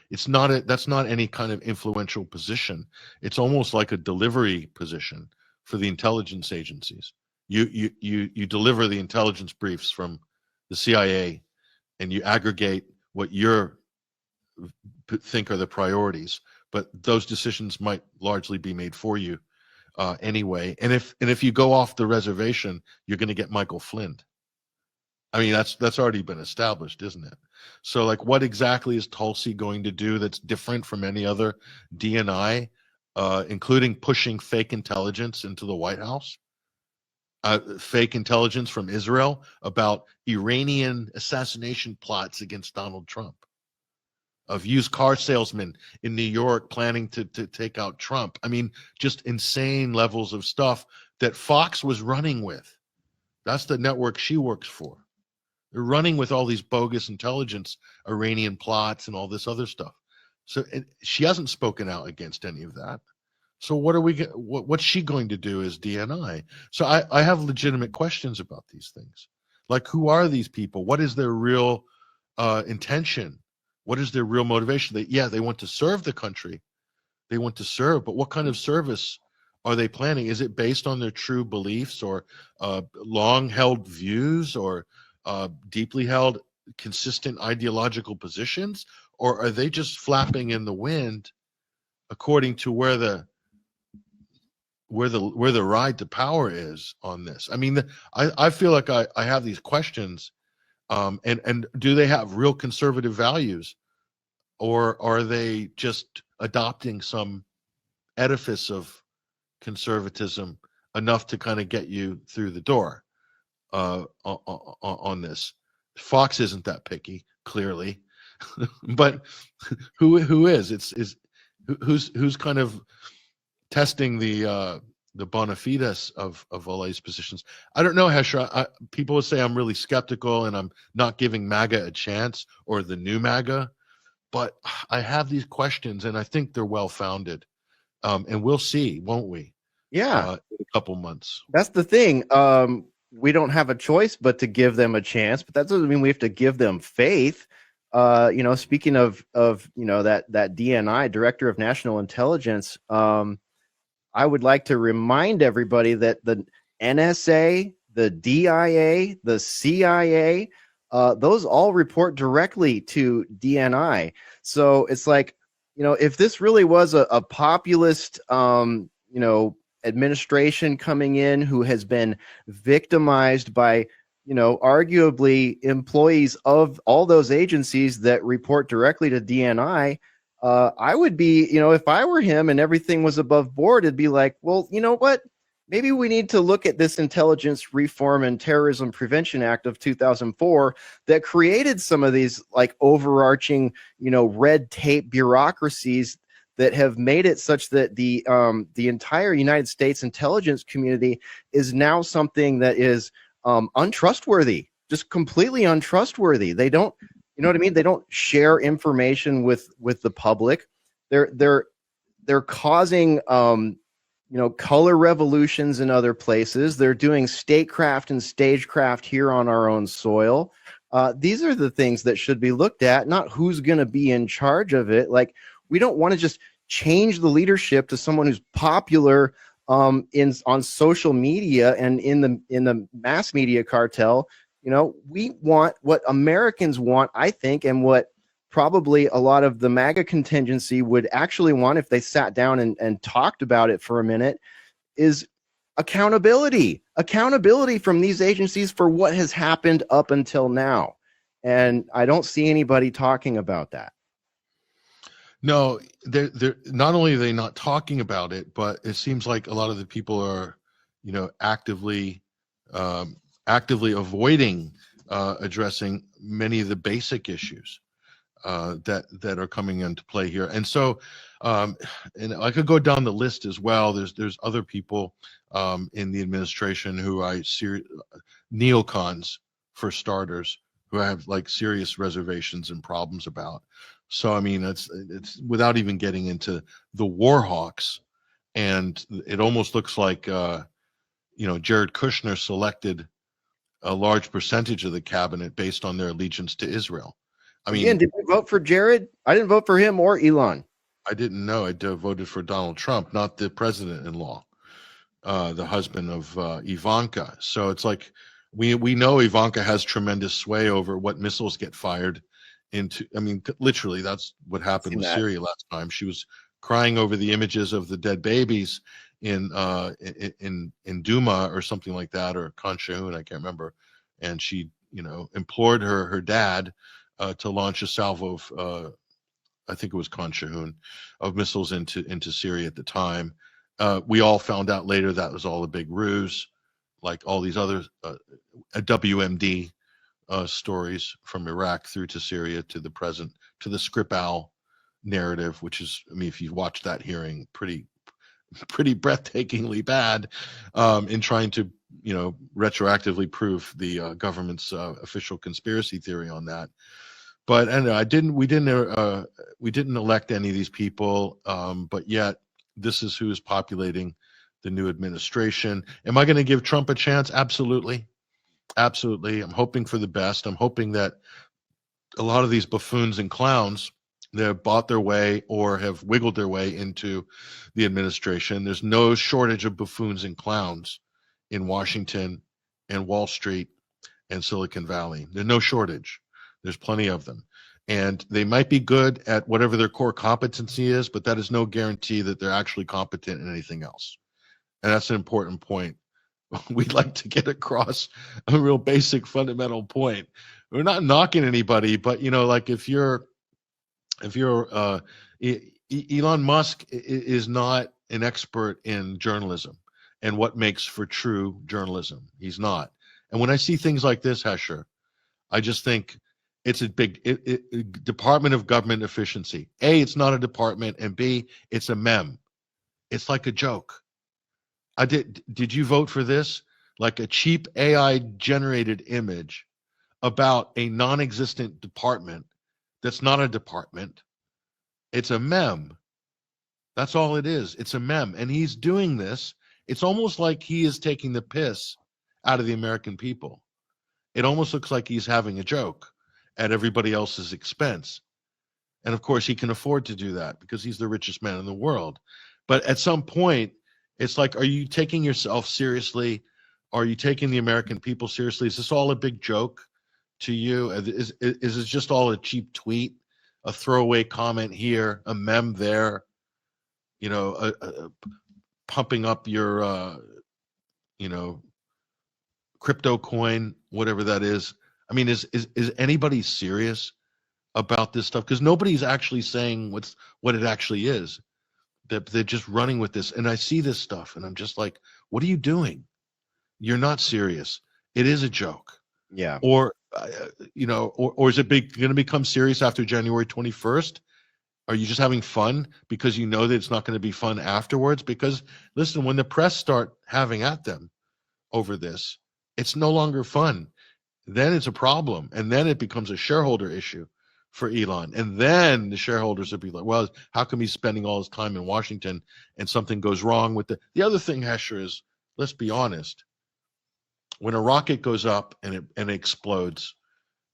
that's not any kind of influential position. It's almost like a delivery position for the intelligence agencies. You deliver the intelligence briefs from the CIA, and you aggregate what you think are the priorities, but those decisions might largely be made for you anyway. And if you go off the reservation, you're going to get Michael Flynn. I mean, that's already been established, isn't it? So, like, what exactly is Tulsi going to do that's different from any other DNI, including pushing fake intelligence into the White House? Fake intelligence from Israel about Iranian assassination plots against Donald Trump, of used car salesmen in New York planning to take out Trump. I mean, just insane levels of stuff that Fox was running with. That's the network she works for. They're running with all these bogus intelligence, Iranian plots, and all this other stuff. So she hasn't spoken out against any of that. So what's she going to do as DNI? So I have legitimate questions about these things. Like, who are these people? What is their real intention? What is their real motivation? They want to serve the country. They want to serve, but what kind of service are they planning? Is it based on their true beliefs, or long-held views, or deeply held, consistent ideological positions? Or are they just flapping in the wind according to where the ride to power is on this? I mean, I feel like I have these questions, and do they have real conservative values, or are they just adopting some edifice of conservatism enough to kind of get you through the door on this? Fox isn't that picky, clearly, but who is? Who's kind of testing the bona fides of all these positions? I don't know, Hesher. People will say I'm really skeptical and I'm not giving MAGA a chance, or the new MAGA, but I have these questions, and I think they're well-founded. And we'll see, won't we? Yeah. In a couple months. That's the thing. We don't have a choice but to give them a chance, but that doesn't mean we have to give them faith. You know, speaking of you know, that DNI, Director of National Intelligence, I would like to remind everybody that the NSA, the DIA, the CIA, those all report directly to DNI. So it's like, you know, if this really was a populist, you know, administration coming in who has been victimized by, you know, arguably employees of all those agencies that report directly to DNI, I would be, you know, if I were him and everything was above board, it'd be like, well, you know what? Maybe we need to look at this Intelligence Reform and Terrorism Prevention Act of 2004 that created some of these like overarching, you know, red tape bureaucracies that have made it such that the entire United States intelligence community is now something that is untrustworthy, just completely untrustworthy. They don't, you know what I mean? They don't share information with the public. They're causing you know, color revolutions in other places. They're doing statecraft and stagecraft here on our own soil. These are the things that should be looked at, not who's going to be in charge of it. Like, we don't want to just change the leadership to someone who's popular on social media and in the mass media cartel. You know, we want what Americans want, I think, and what probably a lot of the MAGA contingency would actually want if they sat down and talked about it for a minute, is accountability from these agencies for what has happened up until now. And I don't see anybody talking about that. No, they're not only are they not talking about it, but it seems like a lot of the people are, actively avoiding addressing many of the basic issues that are coming into play here. And so, and I could go down the list as well. There's other people in the administration who neocons for starters, who I have like serious reservations and problems about. So I mean, it's without even getting into the war hawks, and it almost looks like Jared Kushner selected a large percentage of the cabinet based on their allegiance to Israel. I mean, again, did we vote for Jared? I didn't vote for him or Elon. I didn't know. I voted for Donald Trump, not the president-in-law, the husband of Ivanka. So it's like we know Ivanka has tremendous sway over what missiles get fired into. I mean, literally, that's what happened with Syria last time. She was crying over the images of the dead babies in Duma or something like that, or Khan Shahun, I can't remember, and she implored her dad to launch a salvo of I think it was Khan Shahun, of missiles into Syria at the time. We all found out later that was all a big ruse, like all these other WMD stories from Iraq through to Syria to the present, to the Skripal narrative, which is, I mean, if you watch that hearing, pretty breathtakingly bad in trying to retroactively prove the government's official conspiracy theory on that. But we didn't elect any of these people, but yet this is who is populating the new administration. Am I going to give Trump a chance? Absolutely. Absolutely. I'm hoping for the best. I'm hoping that a lot of these buffoons and clowns that have bought their way or have wiggled their way into the administration. There's no shortage of buffoons and clowns in Washington and Wall Street and Silicon Valley. There's no shortage. There's plenty of them. And they might be good at whatever their core competency is, but that is no guarantee that they're actually competent in anything else. And that's an important point. We'd like to get across a real basic fundamental point. We're not knocking anybody, but like if you're Elon Musk is not an expert in journalism and what makes for true journalism. He's not. And when I see things like this, Hesher, I just think it's a big Department of Government Efficiency. A, it's not a department, and B, it's a meme. It's like a joke. Did you vote for this? Like a cheap AI generated image about a non-existent department that's not a department. It's a meme. That's all it is. It's a meme. And he's doing this. It's almost like he is taking the piss out of the American people. It almost looks like he's having a joke at everybody else's expense. And of course, he can afford to do that because he's the richest man in the world. But at some point, it's like, are you taking yourself seriously? Are you taking the American people seriously? Is this all a big joke to you? Is it just all a cheap tweet, a throwaway comment here, a meme there, pumping up your, crypto coin, whatever that is? I mean, is anybody serious about this stuff? Because nobody's actually saying what it actually is. They're just running with this. And I see this stuff and I'm just like, what are you doing? You're not serious. It is a joke. Yeah. Or, or is it going to become serious after January 21st? Are you just having fun because you know that it's not going to be fun afterwards? Because listen, when the press start having at them over this, it's no longer fun. Then it's a problem. And then it becomes a shareholder issue for Elon. And then the shareholders will be like, well, how come he's spending all his time in Washington and something goes wrong with the other thing, Hesher, is, let's be honest. When a rocket goes up and it explodes,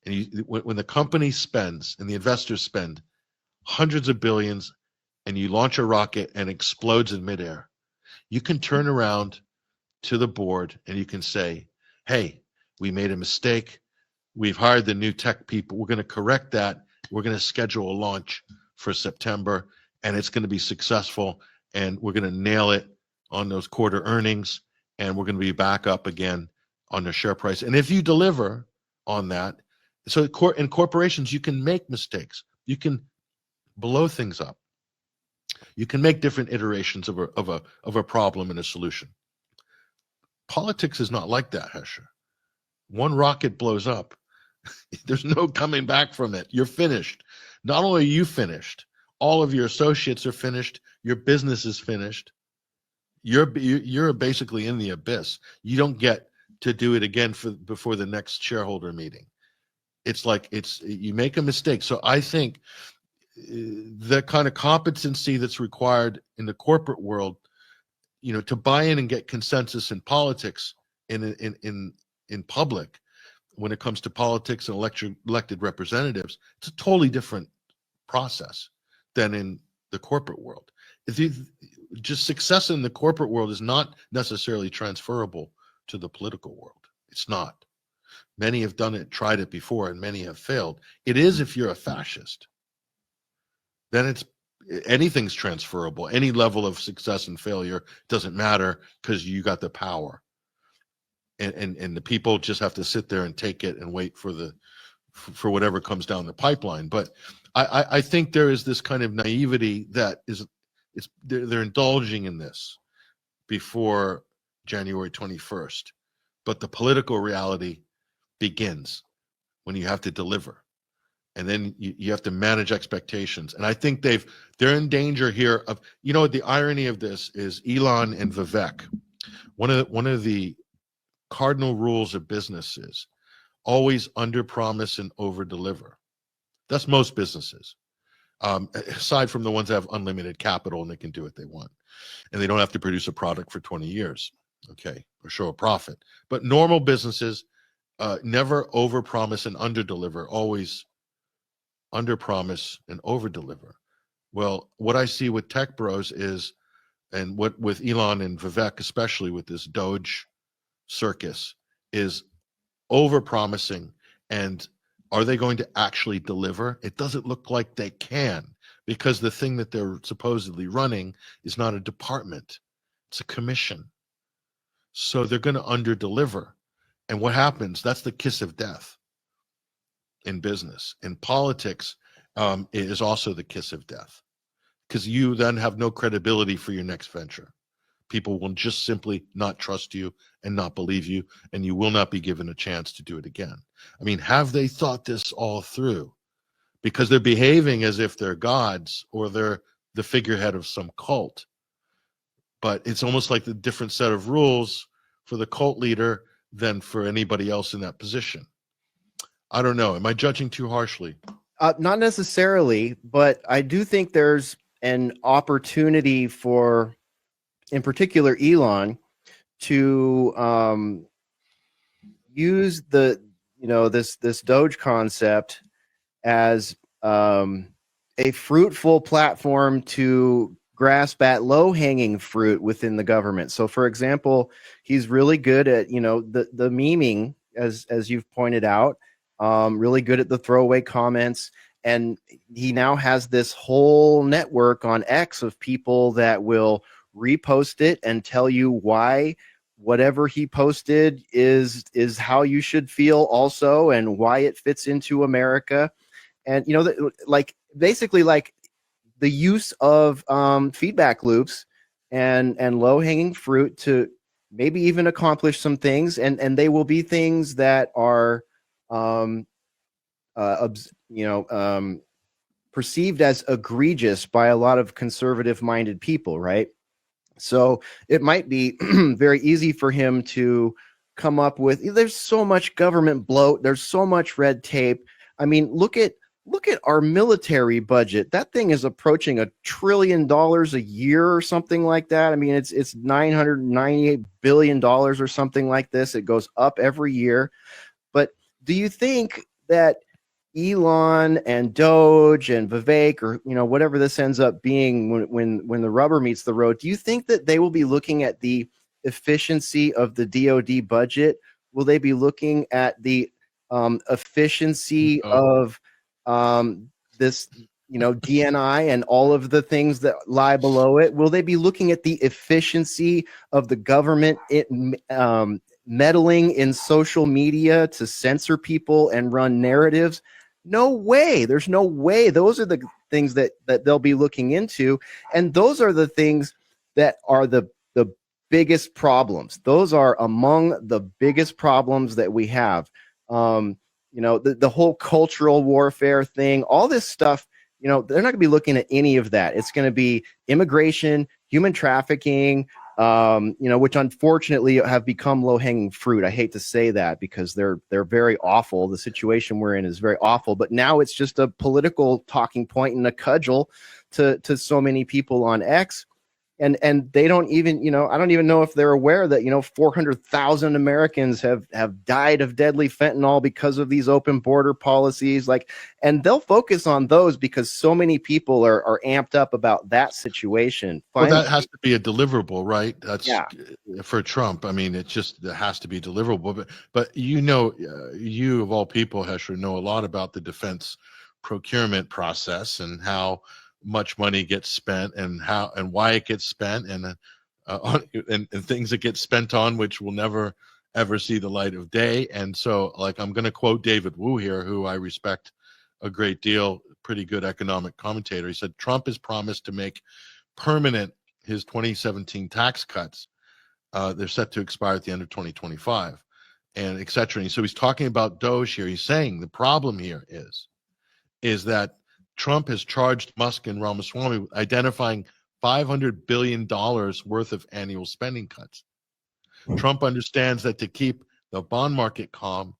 and when the company spends and the investors spend hundreds of billions and you launch a rocket and explodes in midair, you can turn around to the board and you can say, hey, we made a mistake. We've hired the new tech people. We're going to correct that. We're going to schedule a launch for September, and it's going to be successful, and we're going to nail it on those quarter earnings, and we're going to be back up again on the share price. And if you deliver on that, so in corporations, you can make mistakes. You can blow things up. You can make different iterations of a problem and a solution. Politics is not like that, Hesher. One rocket blows up. There's no coming back from it. You're finished. Not only are you finished, all of your associates are finished. Your business is finished. You're basically in the abyss. You don't get to do it again before the next shareholder meeting. It's like you make a mistake. So I think the kind of competency that's required in the corporate world, to buy in and get consensus in politics in public, when it comes to politics and elected representatives, it's a totally different process than in the corporate world. Just success in the corporate world is not necessarily transferable to the political world. It's not. Many have done it, tried it before, and many have failed. It is if you're a fascist. Then anything's transferable. Any level of success and failure doesn't matter because you got the power. And the people just have to sit there and take it and wait for whatever comes down the pipeline. But I think there is this kind of naivety that they're indulging in this before January 21st. But the political reality begins when you have to deliver. And then you have to manage expectations. And I think they're in danger here of, the irony of this is Elon and Vivek. One of the cardinal rules of business is always underpromise and overdeliver. That's most businesses, aside from the ones that have unlimited capital and they can do what they want. And they don't have to produce a product for 20 years, okay, or show a profit. But normal businesses never overpromise and underdeliver, always underpromise and overdeliver. Well, what I see with tech bros is, and what with Elon and Vivek, especially with this DOGE circus, is overpromising. And are they going to actually deliver? It doesn't look like they can, because the thing that they're supposedly running is not a department, it's a commission. So they're going to underdeliver. And what happens? That's the kiss of death in business. In politics, it is also the kiss of death, because you then have no credibility for your next venture. People will just simply not trust you and not believe you, and you will not be given a chance to do it again. I mean, have they thought this all through? Because they're behaving as if they're gods or they're the figurehead of some cult. But it's almost like the different set of rules for the cult leader than for anybody else in that position. I don't know. Am I judging too harshly? Not necessarily, but I do think there's an opportunity for, in particular, Elon to use this Doge concept as a fruitful platform to grasp at low-hanging fruit within the government. So, for example, he's really good at the memeing, as you've pointed out, really good at the throwaway comments. And he now has this whole network on X of people that will repost it and tell you why whatever he posted is how you should feel also, and why it fits into America. And basically the use of feedback loops and low-hanging fruit to maybe even accomplish some things, and they will be things that are perceived as egregious by a lot of conservative-minded people, right? So it might be very easy for him to come up with, there's so much government bloat, there's so much red tape. I mean, look at our military budget. That thing is approaching $1 trillion a year or something like that. I mean, it's $998 billion or something like this. It goes up every year. But do you think that Elon and Doge and Vivek, or whatever this ends up being when the rubber meets the road, do you think that they will be looking at the efficiency of the DOD budget? Will they be looking at the efficiency of this DNI and all of the things that lie below it? Will they be looking at the efficiency of the government meddling in social media to censor people and run narratives? No way. There's no way. Those are the things that they'll be looking into. And those are the things that are the biggest problems. Those are among the biggest problems that we have. The whole cultural warfare thing, all this stuff, they're not going to be looking at any of that. It's going to be immigration, human trafficking, which unfortunately have become low-hanging fruit. I hate to say that because they're very awful. The situation we're in is very awful, but now it's just a political talking point and a cudgel to so many people on X. And they don't even, I don't even know if they're aware that, 400,000 Americans have died of deadly fentanyl because of these open border policies. And they'll focus on those because so many people are amped up about that situation. Well, that has to be a deliverable, right? That's Yeah. For Trump. I mean, it has to be deliverable. But you of all people, Hesher, know a lot about the defense procurement process and how much money gets spent and how and why it gets spent and things that get spent on which will never ever see the light of day. And so, I'm going to quote David Wu here, who I respect a great deal, pretty good economic commentator. He said Trump has promised to make permanent his 2017 tax cuts. They're set to expire at the end of 2025, and etc. And so he's talking about DOGE here. He's saying the problem here is that Trump has charged Musk and Ramaswamy with identifying $500 billion worth of annual spending cuts. Trump understands that to keep the bond market calm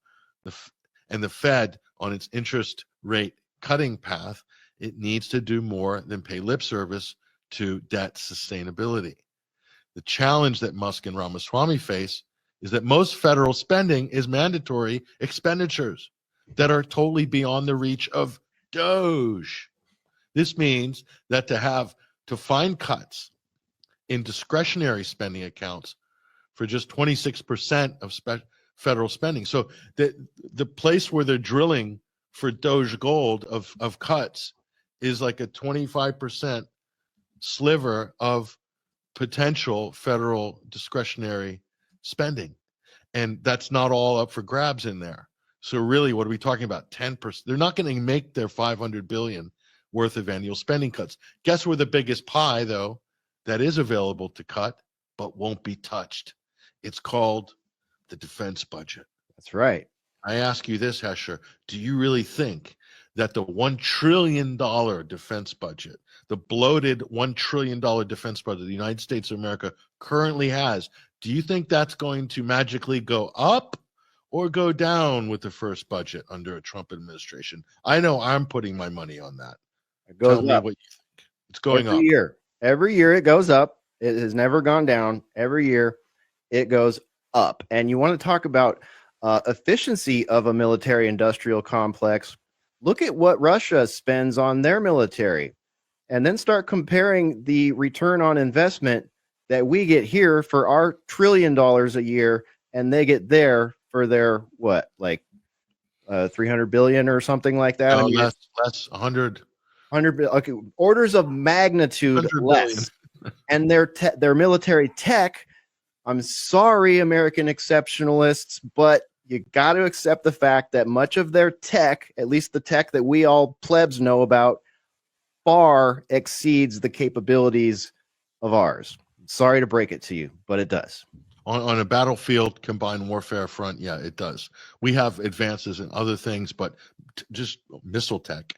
and the Fed on its interest rate cutting path, it needs to do more than pay lip service to debt sustainability. The challenge that Musk and Ramaswamy face is that most federal spending is mandatory expenditures that are totally beyond the reach of DOGE. This means that to find cuts in discretionary spending accounts for just 26% of federal spending. So the place where they're drilling for DOGE gold of cuts is like a 25% sliver of potential federal discretionary spending. And that's not all up for grabs in there. So really, what are we talking about? 10%. They're not going to make their $500 billion worth of annual spending cuts. Guess where the biggest pie, though, that is available to cut but won't be touched? It's called the defense budget. That's right. I ask you this, Hesher, do you really think that the $1 trillion defense budget, the bloated $1 trillion defense budget the United States of America currently has, do you think that's going to magically go up or go down with the first budget under a Trump administration? I know I'm putting my money on that. It goes Tell me up. what you think. It's going every up. year. Every year it goes up. It has never gone down. Every year it goes up. And you want to talk about efficiency of a military industrial complex. Look at what Russia spends on their military and then start comparing the return on investment that we get here for our $1 trillion a year and they get there for their what, 300 billion or something like that. No, less 100. Okay, orders of magnitude less. And their military tech, I'm sorry, American exceptionalists, but you got to accept the fact that much of their tech, at least the tech that we all plebs know about, far exceeds the capabilities of ours. Sorry to break it to you, but it does. On a battlefield combined warfare front, yeah, it does. We have advances in other things, but just missile tech,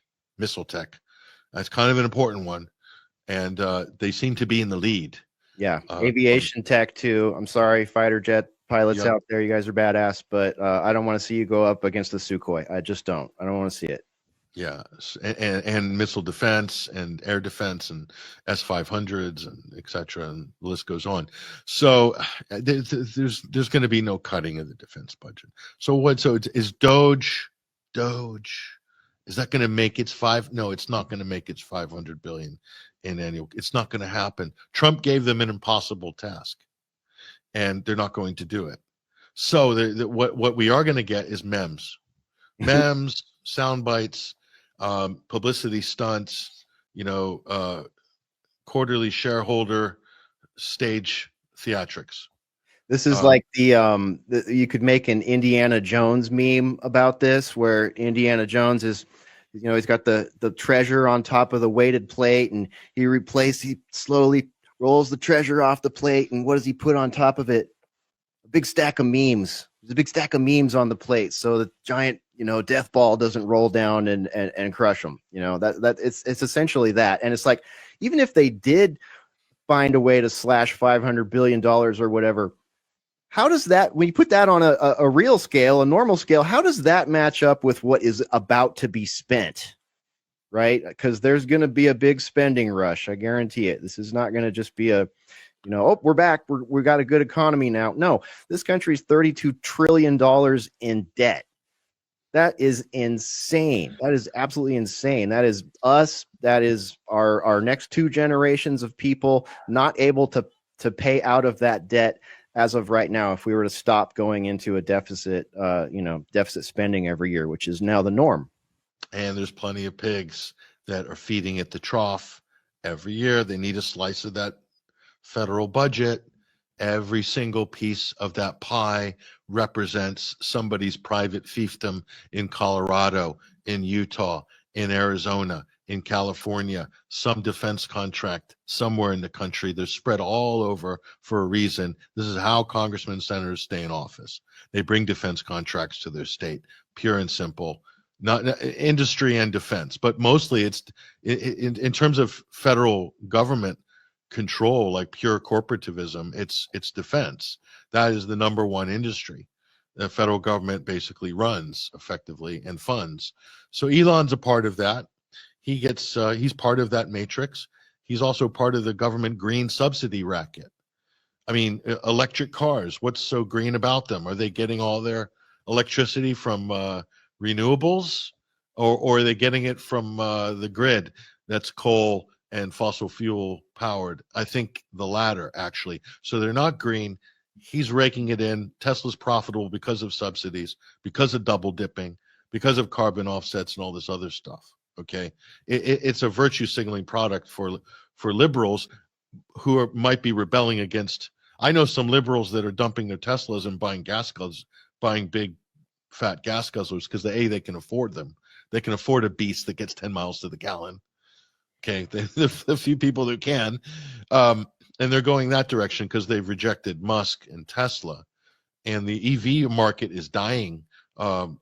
that's kind of an important one. And they seem to be in the lead. Yeah, aviation tech too. I'm sorry, fighter jet pilots out there, you guys are badass, but I don't want to see you go up against the Sukhoi. I just don't. I don't want to see it. Yeah, and missile defense and air defense and S-500s and etc. and the list goes on. So there's going to be no cutting of the defense budget. So is DOGE? Is that going to make its No, it's not going to make its 500 billion in annual. It's not going to happen. Trump gave them an impossible task, and they're not going to do it. So what we are going to get is memes, sound bites. publicity stunts, quarterly shareholder stage theatrics. This is like you could make an Indiana Jones meme about this, where Indiana Jones is, he's got the treasure on top of the weighted plate, and he slowly rolls the treasure off the plate, and what does he put on top of it? A big stack of memes. There's a big stack of memes on the plate, so the giant, death ball doesn't roll down and crush them. That it's essentially that. And it's like, even if they did find a way to slash $500 billion or whatever, how does that, when you put that on a real scale, a normal scale, how does that match up with what is about to be spent? Right? Because there's going to be a big spending rush. I guarantee it. This is not going to just be a, oh, we're back. We got a good economy now. No, this country's $32 trillion in debt. That is insane. That is absolutely insane. That is us. That is our next two generations of people not able to pay out of that debt as of right now, if we were to stop going into a deficit, deficit spending every year, which is now the norm. And there's plenty of pigs that are feeding at the trough every year. They need a slice of that federal budget. Every single piece of that pie represents somebody's private fiefdom in Colorado, in Utah, in Arizona, in California, some defense contract somewhere in the country. They're spread all over for a reason. This is how congressmen and senators stay in office. They bring defense contracts to their state, pure and simple. Not industry and defense, but mostly it's in terms of federal government control, like pure corporativism. It's defense. That is the number one industry the federal government basically runs effectively and funds. So Elon's a part of that. He's part of that matrix. He's also part of the government green subsidy racket. I mean, electric cars, what's so green about them? Are they getting all their electricity from renewables, or are they getting it from the grid that's coal and fossil fuel powered? I think the latter, actually. So they're not green. He's raking it in. Tesla's profitable because of subsidies, because of double dipping, because of carbon offsets and all this other stuff. Okay, it's a virtue signaling product for liberals who might be rebelling against. I know some liberals that are dumping their Teslas and buying gas guzzlers, buying big fat gas guzzlers because they can afford them. They can afford a beast that gets 10 miles to the gallon. Okay, the few people who can, and they're going that direction because they've rejected Musk and Tesla, and the EV market is dying.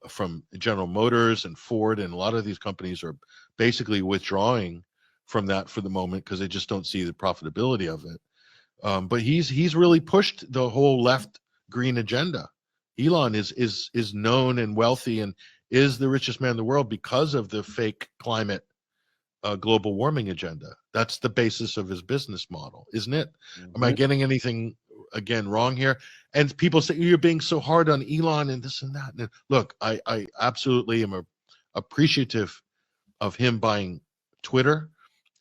From General Motors and Ford, and a lot of these companies are basically withdrawing from that for the moment because they just don't see the profitability of it. But he's really pushed the whole left green agenda. Elon is known and wealthy and is the richest man in the world because of the fake climate global warming agenda. That's the basis of his business model, isn't it? Mm-hmm. Am I getting anything again wrong here? And people say you're being so hard on Elon and this and that. And look, I absolutely am appreciative of him buying Twitter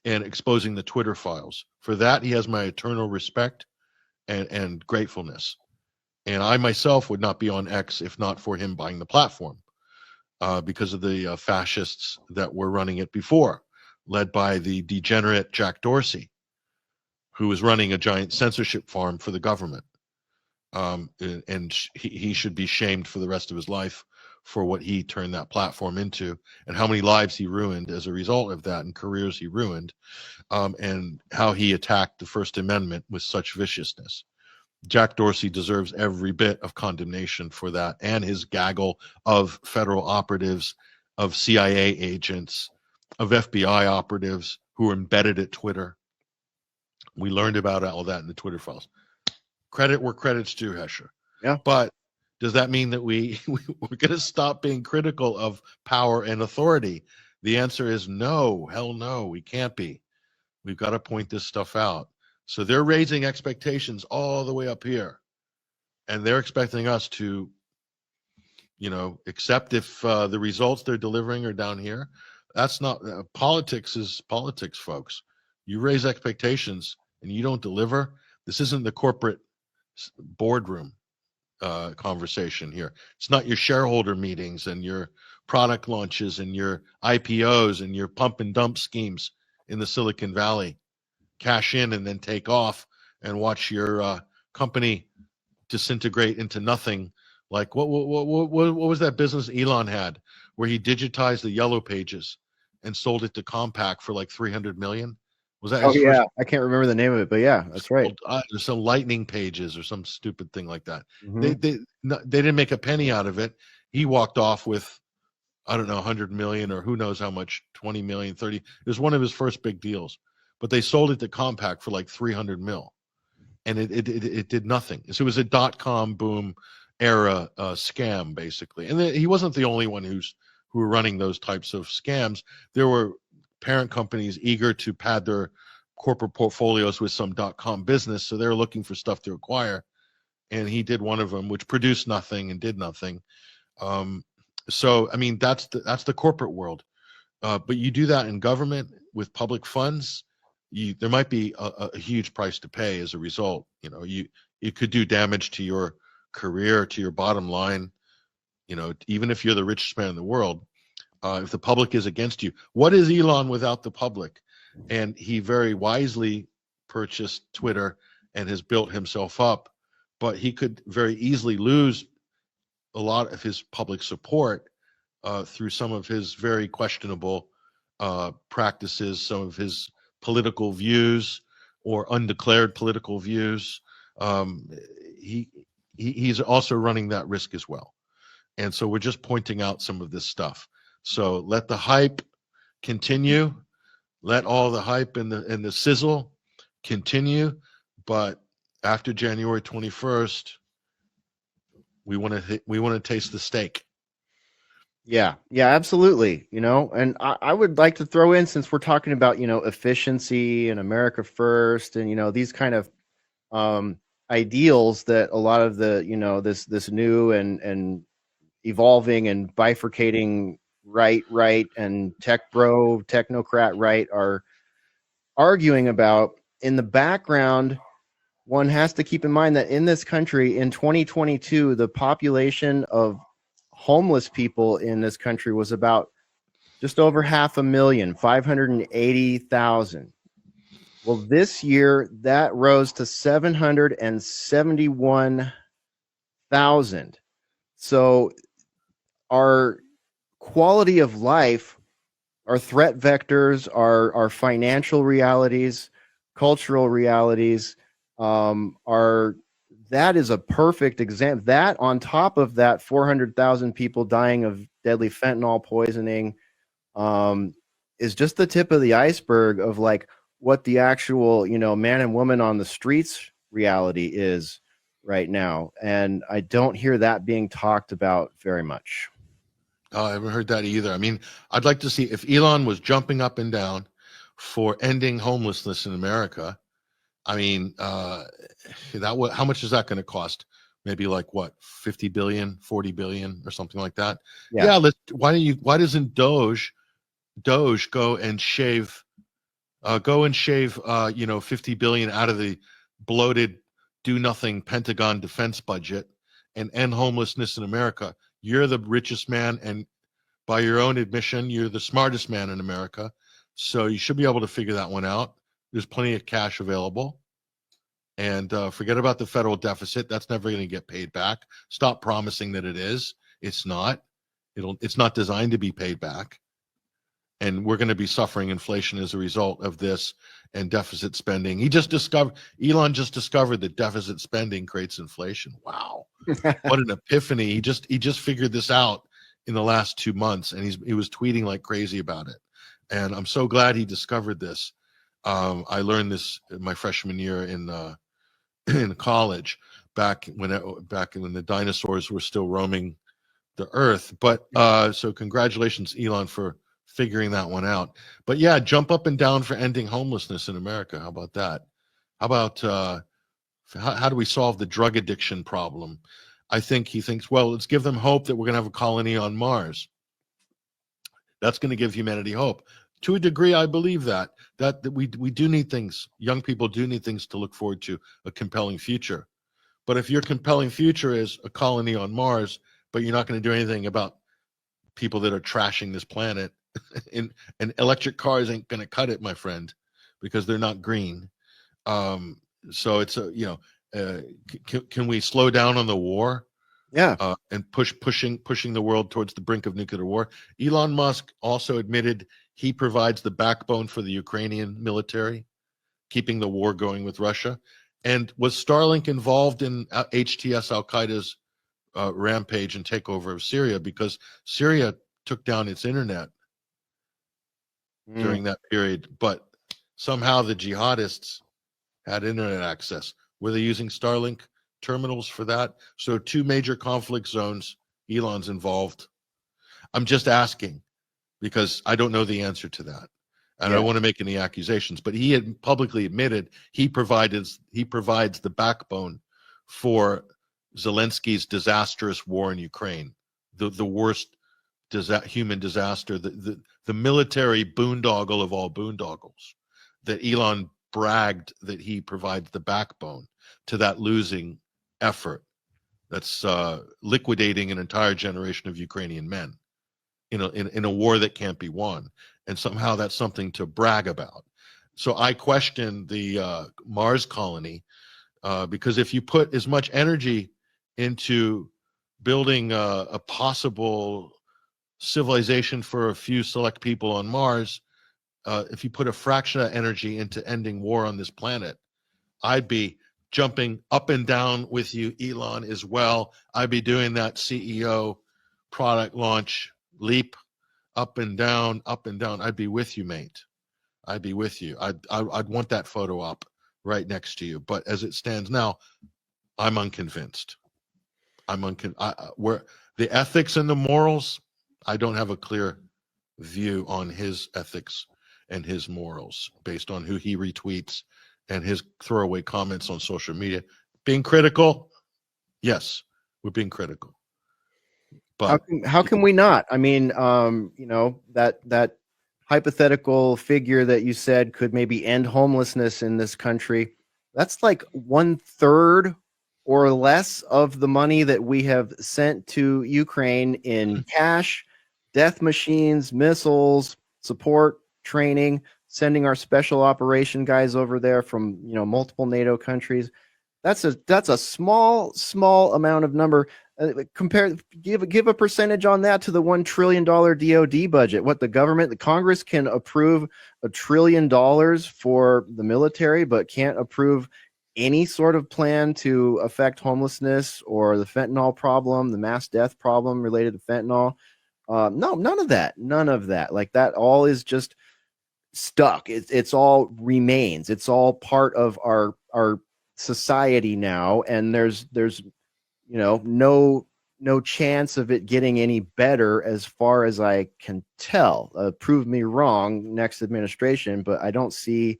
and exposing the Twitter files. For that, he has my eternal respect and gratefulness. And I myself would not be on X if not for him buying the platform because of the fascists that were running it before, led by the degenerate Jack Dorsey, who was running a giant censorship farm for the government. And he should be shamed for the rest of his life for what he turned that platform into and how many lives he ruined as a result of that and careers he ruined, and how he attacked the First Amendment with such viciousness. Jack Dorsey deserves every bit of condemnation for that, and his gaggle of federal operatives, of CIA agents, of FBI operatives who are embedded at Twitter. We learned about all that in the Twitter files. Credit where credit's due, Hesher. Yeah. But does that mean that we're going to stop being critical of power and authority? The answer is no. Hell no, we can't be. We've got to point this stuff out. So they're raising expectations all the way up here. And they're expecting us to, accept if the results they're delivering are down here. That's not, politics is politics, folks. You raise expectations and you don't deliver. This isn't the corporate boardroom conversation here. It's not your shareholder meetings and your product launches and your IPOs and your pump and dump schemes in the Silicon Valley. Cash in and then take off and watch your company disintegrate into nothing. Like what was that business Elon had where he digitized the yellow pages and sold it to Compaq for like 300 million? Was that Oh his yeah, first? I can't remember the name of it, but yeah, that's right. Some lightning pages or some stupid thing like that. Mhm. They didn't make a penny out of it. He walked off with, I don't know, 100 million or who knows how much, 20 million, 30. It was one of his first big deals, but they sold it to Compaq for like 300 mil, and it did nothing. So it was a dot-com boom era scam basically, and he wasn't the only one who were running those types of scams. There were parent companies eager to pad their corporate portfolios with some dot-com business, so they're looking for stuff to acquire, and he did one of them, which produced nothing and did nothing. So I mean, that's the corporate world, but you do that in government with public funds, there might be a huge price to pay as a result. You know, it could do damage to your career, to your bottom line. You know, even if you're the richest man in the world, if the public is against you, what is Elon without the public? And he very wisely purchased Twitter and has built himself up, but he could very easily lose a lot of his public support through some of his very questionable practices, some of his political views or undeclared political views. He's also running that risk as well. And so we're just pointing out some of this stuff. So let the hype continue. Let all the hype and the sizzle continue. But after January 21st, we want to taste the steak. Yeah, absolutely. You know, and I would like to throw in, since we're talking about, you know, efficiency and America first, and, you know, these kind of ideals that a lot of the, you know, this new and evolving and bifurcating right and technocrat right are arguing about. In the background, one has to keep in mind that in this country in 2022, the population of homeless people in this country was about just over 500,000, 580,000. Well, this year that rose to 771,000. So our quality of life, our threat vectors, our financial realities, cultural realities, that is a perfect example. That on top of that, 400,000 people dying of deadly fentanyl poisoning is just the tip of the iceberg of like what the actual, you know, man and woman on the streets reality is right now. And I don't hear that being talked about very much. Oh, I haven't heard that either. I mean, I'd like to see if Elon was jumping up and down for ending homelessness in America. I mean, how much is that going to cost? Maybe like what, 50 billion, 40 billion or something like that. Yeah. Why doesn't DOGE go and shave, you know, 50 billion out of the bloated, do nothing Pentagon defense budget and end homelessness in America? You're the richest man, and by your own admission, you're the smartest man in America. So you should be able to figure that one out. There's plenty of cash available. And forget about the federal deficit. That's never going to get paid back. Stop promising that it is. It's not. It's not designed to be paid back. And we're going to be suffering inflation as a result of this and deficit spending. Elon just discovered that deficit spending creates inflation. Wow. What an epiphany. He just figured this out in the last 2 months, and he was tweeting like crazy about it. And I'm so glad he discovered this. I learned this in my freshman year in college, back when the dinosaurs were still roaming the earth. But so congratulations, Elon, for figuring that one out. But yeah, jump up and down for ending homelessness in America. How about that? How about how do we solve the drug addiction problem? I think he thinks, well, let's give them hope that we're going to have a colony on Mars. That's going to give humanity hope. To a degree, I believe that we do need things. Young people do need things to look forward to, a compelling future. But if your compelling future is a colony on Mars, but you're not going to do anything about people that are trashing this planet. and electric cars ain't going to cut it, my friend, because they're not green. So it's a, can we slow down on the war? Yeah. And pushing the world towards the brink of nuclear war. Elon Musk also admitted he provides the backbone for the Ukrainian military, keeping the war going with Russia. And was Starlink involved in HTS Al-Qaeda's rampage and takeover of Syria? Because Syria took down its internet during that period, but somehow the jihadists had internet access. Were they using Starlink terminals for that? So 2 major conflict zones, Elon's involved. I'm just asking because I don't know the answer to that. And I don't want to make any accusations, but he had publicly admitted he provides the backbone for Zelensky's disastrous war in Ukraine, the worst human disaster, the military boondoggle of all boondoggles, that Elon bragged that he provides the backbone to that losing effort that's liquidating an entire generation of Ukrainian men in a war that can't be won. And somehow that's something to brag about. So I question the Mars colony because if you put as much energy into building a possible civilization for a few select people on Mars, if you put a fraction of energy into ending war on this planet, I'd be jumping up and down with you, Elon, as well. I'd be doing that CEO product launch leap, up and down, up and down. I'd be with you, mate. I'd be with you. I'd want that photo up right next to you. But as it stands now, I'm unconvinced. Where the ethics and the morals, I don't have a clear view on his ethics and his morals based on who he retweets and his throwaway comments on social media. Being critical, yes, we're being critical. But how can we not? I mean, that hypothetical figure that you said could maybe end homelessness in this country, that's like 1/3 or less of the money that we have sent to Ukraine in cash, death machines, missiles, support, training, sending our special operation guys over there from multiple NATO countries. That's a small amount of number. Give a percentage on that to the $1 trillion DOD budget. What the Congress can approve $1 trillion for the military, but can't approve any sort of plan to affect homelessness or the fentanyl problem, the mass death problem related to fentanyl. No, none of that. Like that all is just stuck. It's all remains. It's all part of our society now, and there's no chance of it getting any better as far as I can tell. Prove me wrong, next administration, but I don't see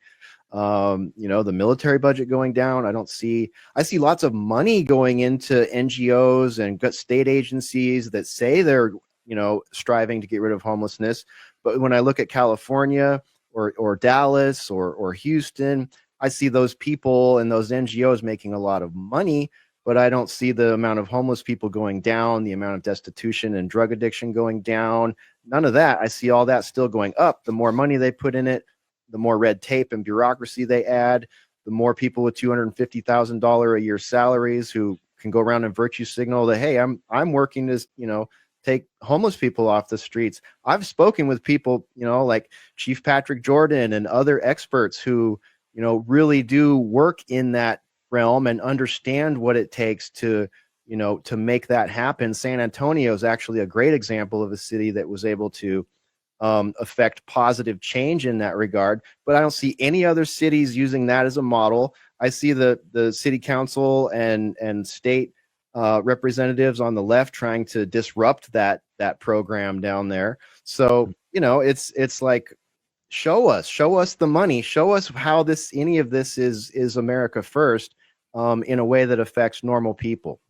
the military budget going down. I see lots of money going into NGOs and state agencies that say they're striving to get rid of homelessness, but when I look at California or Dallas or Houston, I see those people and those NGOs making a lot of money, but I don't see the amount of homeless people going down, the amount of destitution and drug addiction going down. None of that. I see all that still going up. The more money they put in it, the more red tape and bureaucracy they add, the more people with $250,000 a year salaries who can go around and virtue signal that, hey, I'm working to, take homeless people off the streets. I've spoken with people, like Chief Patrick Jordan and other experts who, really do work in that realm and understand what it takes to make that happen. San Antonio is actually a great example of a city that was able to affect positive change in that regard, but I don't see any other cities using that as a model. I see the city council and state representatives on the left trying to disrupt that program down there. So it's like, show us the money, show us how any of this is America first, in a way that affects normal people.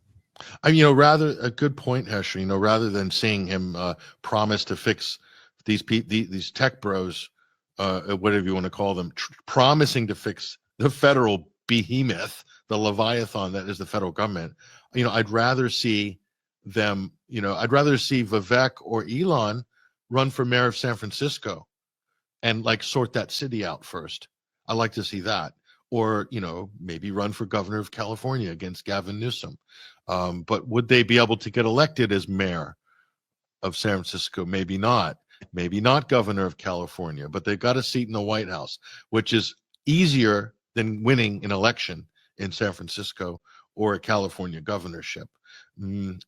Rather a good point, Hesher. Rather than seeing him promise to fix these tech bros, whatever you want to call them, promising to fix the federal behemoth, the Leviathan that is the federal government. I'd rather see them. I'd rather see Vivek or Elon run for mayor of San Francisco and like sort that city out first. I like to see that. Or, maybe run for governor of California against Gavin Newsom. But would they be able to get elected as mayor of San Francisco? Maybe not. Maybe not governor of California, but they've got a seat in the White House, which is easier than winning an election in San Francisco or a California governorship.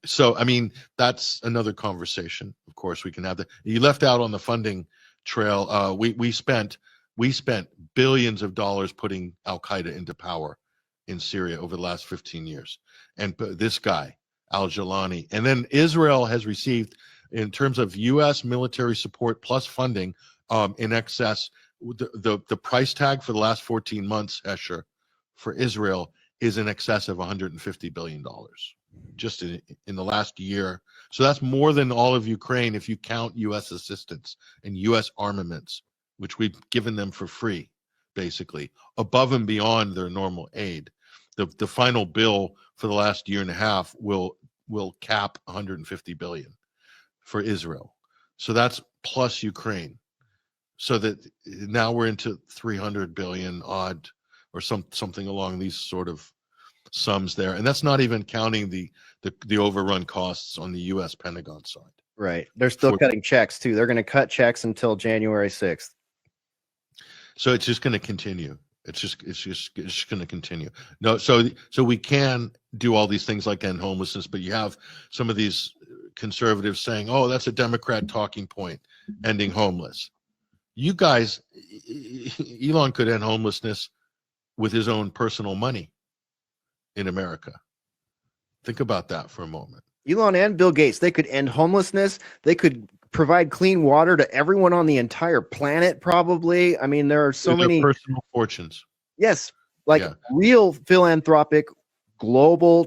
So, I mean, that's another conversation. Of course, we can have that. You left out on the funding trail. We spent billions of dollars putting Al Qaeda into power in Syria over the last 15 years. And this guy, Al Jalani, and then Israel has received, in terms of U.S. military support plus funding, in excess, the price tag for the last 14 months, Hesher, for Israel is in excess of $150 billion just in the last year. So that's more than all of Ukraine if you count U.S. assistance and U.S. armaments, which we've given them for free, basically, above and beyond their normal aid. The final bill for the last year and a half will cap 150 billion for Israel. So that's plus Ukraine. So that now we're into 300 billion odd or something along these sort of sums there. And that's not even counting the overrun costs on the U.S. Pentagon side. Right. They're still cutting checks too. They're going to cut checks until January 6th. So it's just going to continue. It's just going to continue. No, so we can do all these things like end homelessness, but you have some of these conservatives saying, "Oh, that's a Democrat talking point, ending homeless." You guys, Elon could end homelessness with his own personal money in America. Think about that for a moment. Elon and Bill Gates, they could end homelessness. They could provide clean water to everyone on the entire planet, probably. I mean, there are so many personal fortunes. Yes, like real philanthropic, global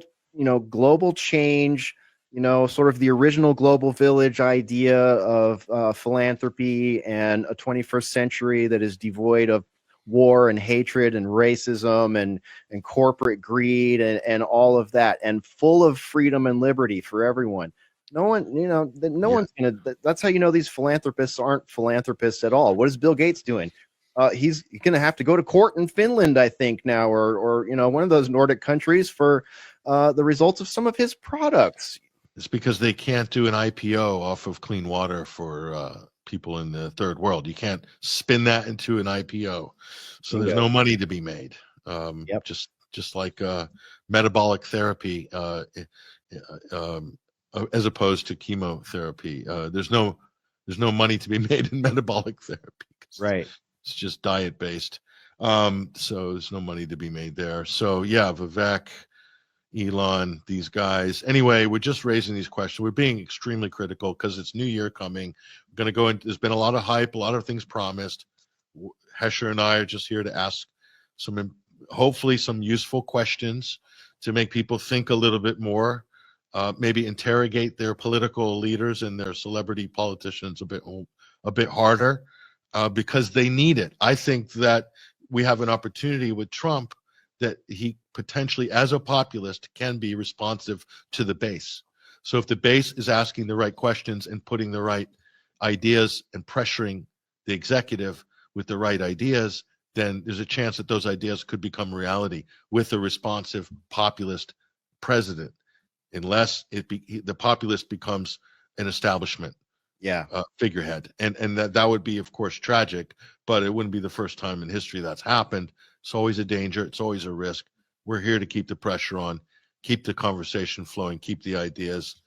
change, sort of the original global village idea of philanthropy and a 21st century that is devoid of war and hatred and racism and corporate greed and all of that, and full of freedom and liberty for everyone. No one, one's gonna. That's how you know these philanthropists aren't philanthropists at all. What is Bill Gates doing? He's gonna have to go to court in Finland, I think now, or one of those Nordic countries for the results of some of his products. It's because they can't do an IPO off of clean water for people in the third world. You can't spin that into an IPO, so there's no money to be made. Just like metabolic therapy. As opposed to chemotherapy, there's no money to be made in metabolic therapy. Right. It's just diet based. So there's no money to be made there. So yeah, Vivek, Elon, these guys. Anyway, we're just raising these questions. We're being extremely critical because it's New Year coming. We're going to go in. There's been a lot of hype, a lot of things promised. Hesher and I are just here to ask hopefully some useful questions to make people think a little bit more. Maybe interrogate their political leaders and their celebrity politicians a bit harder because they need it. I think that we have an opportunity with Trump that he potentially, as a populist, can be responsive to the base. So if the base is asking the right questions and putting the right ideas and pressuring the executive with the right ideas, then there's a chance that those ideas could become reality with a responsive populist president. Unless the populist becomes an establishment figurehead. And that would be, of course, tragic, but it wouldn't be the first time in history that's happened. It's always a danger. It's always a risk. We're here to keep the pressure on, keep the conversation flowing, keep the ideas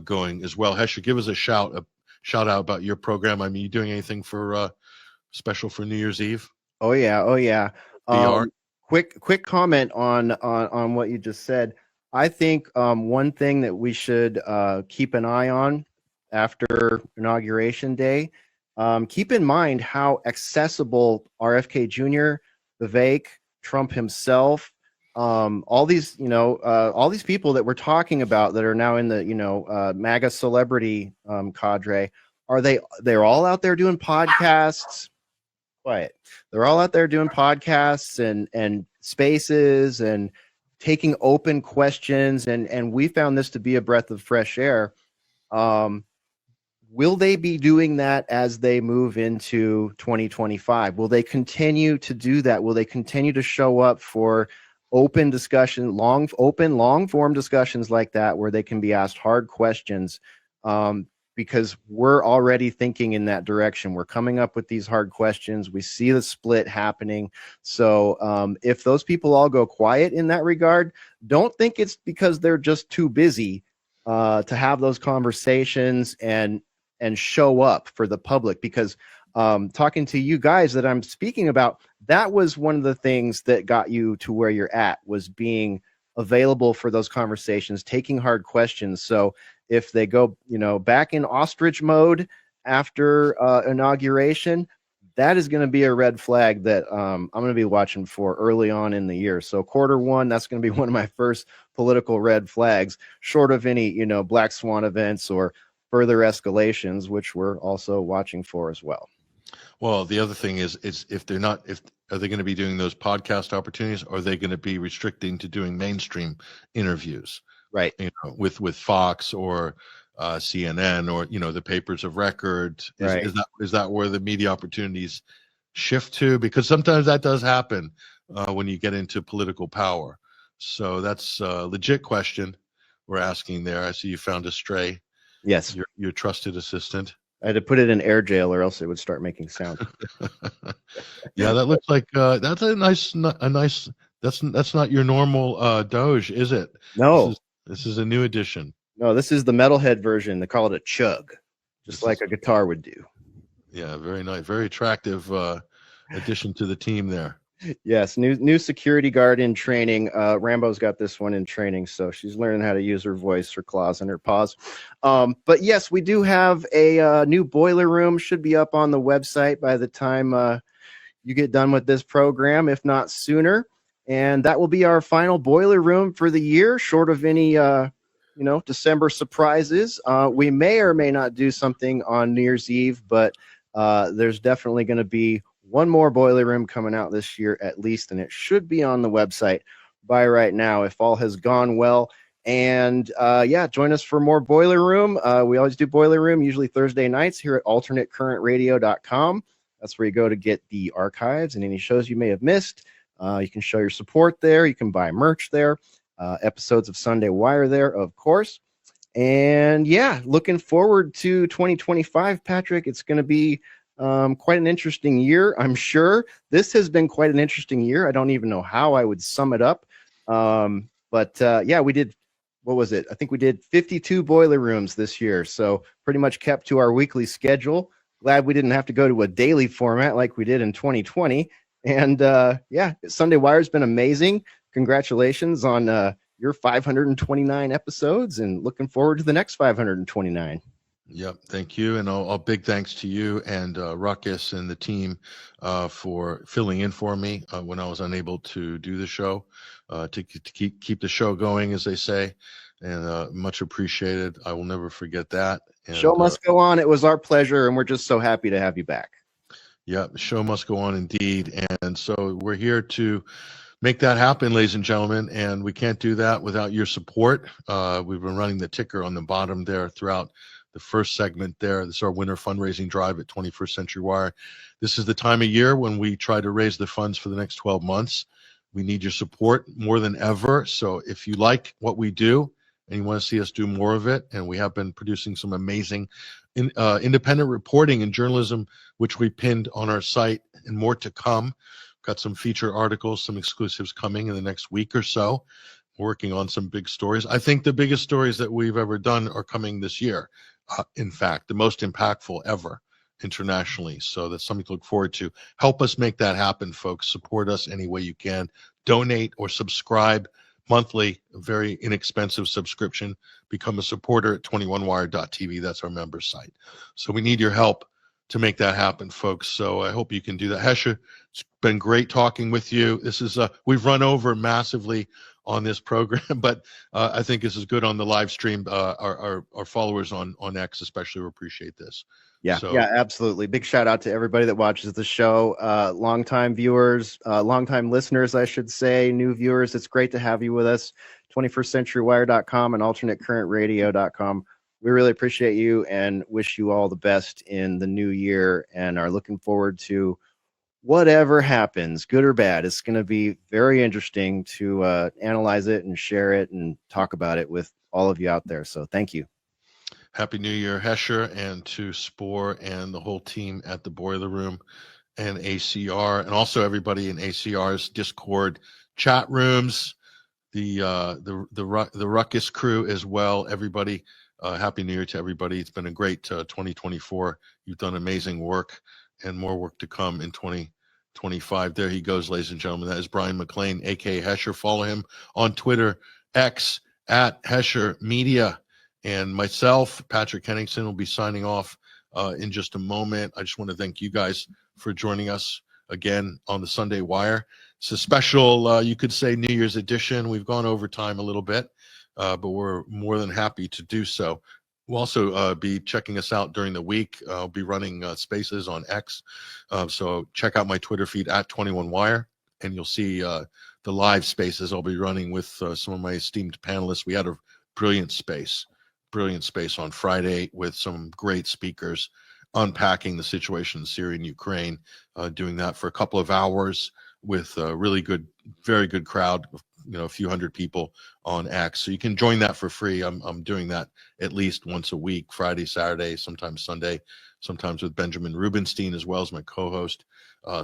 going as well. Hesher, give us a shout out about your program. I mean, you doing anything for special for New Year's Eve? Oh yeah. Quick comment on what you just said. I think one thing that we should keep an eye on after Inauguration Day, keep in mind how accessible RFK Jr., Vivek, Trump himself, all these people that we're talking about that are now in the MAGA celebrity cadre, they're all out there doing podcasts. Quiet. They're all out there doing podcasts and spaces and taking open questions, and we found this to be a breath of fresh air. Will they be doing that as they move into 2025? Will they continue to do that? Will they continue to show up for open discussion, long form discussions like that, where they can be asked hard questions? Because we're already thinking in that direction. We're coming up with these hard questions. We see the split happening. So if those people all go quiet in that regard, don't think it's because they're just too busy to have those conversations and show up for the public. Because talking to you guys that I'm speaking about, that was one of the things that got you to where you're at, was being available for those conversations, taking hard questions. So if they go, back in ostrich mode after inauguration, that is going to be a red flag that I'm going to be watching for early on in the year. So Q1, that's going to be one of my first political red flags, short of any, black swan events or further escalations, which we're also watching for as well. Well, the other thing is if they're not, are they going to be doing those podcast opportunities, or are they going to be restricting to doing mainstream interviews? Right. With Fox or CNN or, the papers of record. Right. Is that where the media opportunities shift to? Because sometimes that does happen when you get into political power. So that's a legit question we're asking there. I see you found a stray. Yes. Your trusted assistant. I had to put it in air jail or else it would start making sound. Yeah, that looks like that's a nice. That's not your normal Doge, is it? No. This is a new edition. No, this is the metalhead version. They call it a chug, just like a guitar would do. Yeah, very nice, very attractive addition to the team there. Yes, new security guard in training. Rambo's got this one in training, so she's learning how to use her voice, her claws, and her paws. But yes, we do have a new boiler room. Should be up on the website by the time you get done with this program, if not sooner. And that will be our final boiler room for the year, short of any December surprises. We may or may not do something on New Year's Eve, but there's definitely going to be one more boiler room coming out this year at least, and it should be on the website by right now if all has gone well. And join us for more boiler room. We always do boiler room, usually Thursday nights here at alternatecurrentradio.com. That's where you go to get the archives and any shows you may have missed. You can show your support there. You can buy merch there. Episodes of Sunday Wire there, of course. And looking forward to 2025, Patrick. It's going to be quite an interesting year, I'm sure. This has been quite an interesting year. I don't even know how I would sum it up. We did, what was it? I think we did 52 boiler rooms this year. So pretty much kept to our weekly schedule. Glad we didn't have to go to a daily format like we did in 2020. And Sunday Wire's been amazing. Congratulations on your 529 episodes, and looking forward to the next 529. Yep, thank you, and a big thanks to you and Ruckus and the team for filling in for me when I was unable to do the show, to keep the show going, as they say, and much appreciated. I will never forget that. And, show must go on. It was our pleasure, and we're just so happy to have you back. Yeah, the show must go on indeed. And so we're here to make that happen, ladies and gentlemen, and we can't do that without your support. We've been running the ticker on the bottom there throughout the first segment there. This is our winter fundraising drive at 21st Century Wire. This is the time of year when we try to raise the funds for the next 12 months. We need your support more than ever. So if you like what we do and you want to see us do more of it, and we have been producing some amazing independent reporting and journalism, which we pinned on our site, and more to come. Got some feature articles, some exclusives coming in the next week or so. Working on some big stories. I think the biggest stories that we've ever done are coming this year. In fact, the most impactful ever internationally. So that's something to look forward to. Help us make that happen, folks. Support us any way you can. Donate or subscribe monthly, a very inexpensive subscription. Become a supporter at 21wire.tv. That's our member site. So we need your help to make that happen, folks. So I hope you can do that. Hesher, it's been great talking with you. This is we've run over massively on this program, but I think this is good on the live stream. Our followers on X especially will appreciate this. Yeah, So, yeah, absolutely. Big shout out to everybody that watches the show. Longtime viewers, longtime listeners, I should say, new viewers. It's great to have you with us. 21stCenturyWire.com and AlternateCurrentRadio.com. We really appreciate you and wish you all the best in the new year and are looking forward to whatever happens, good or bad. It's going to be very interesting to analyze it and share it and talk about it with all of you out there. So thank you. Happy New Year, Hesher, and to Spore and the whole team at the Boiler Room and ACR, and also everybody in ACR's Discord chat rooms, the Ruckus crew as well. Everybody, Happy New Year to everybody. It's been a great 2024. You've done amazing work and more work to come in 2025. There he goes, ladies and gentlemen. That is Bryan McClain, aka Hesher. Follow him on Twitter, X, at Hesher Media. And myself, Patrick Henningsen, will be signing off in just a moment. I just want to thank you guys for joining us again on the Sunday Wire. It's a special, you could say, New Year's edition. We've gone over time a little bit, but we're more than happy to do so. We'll also be checking us out during the week. I'll be running spaces on X. So check out my Twitter feed at 21Wire, and you'll see the live spaces I'll be running with some of my esteemed panelists. We had a brilliant space on Friday with some great speakers unpacking the situation in Syria and Ukraine, doing that for a couple of hours with a really good, very good crowd, a few hundred people on X. So you can join that for free. I'm doing that at least once a week, Friday, Saturday, sometimes Sunday, sometimes with Benjamin Rubenstein as well as my co-host.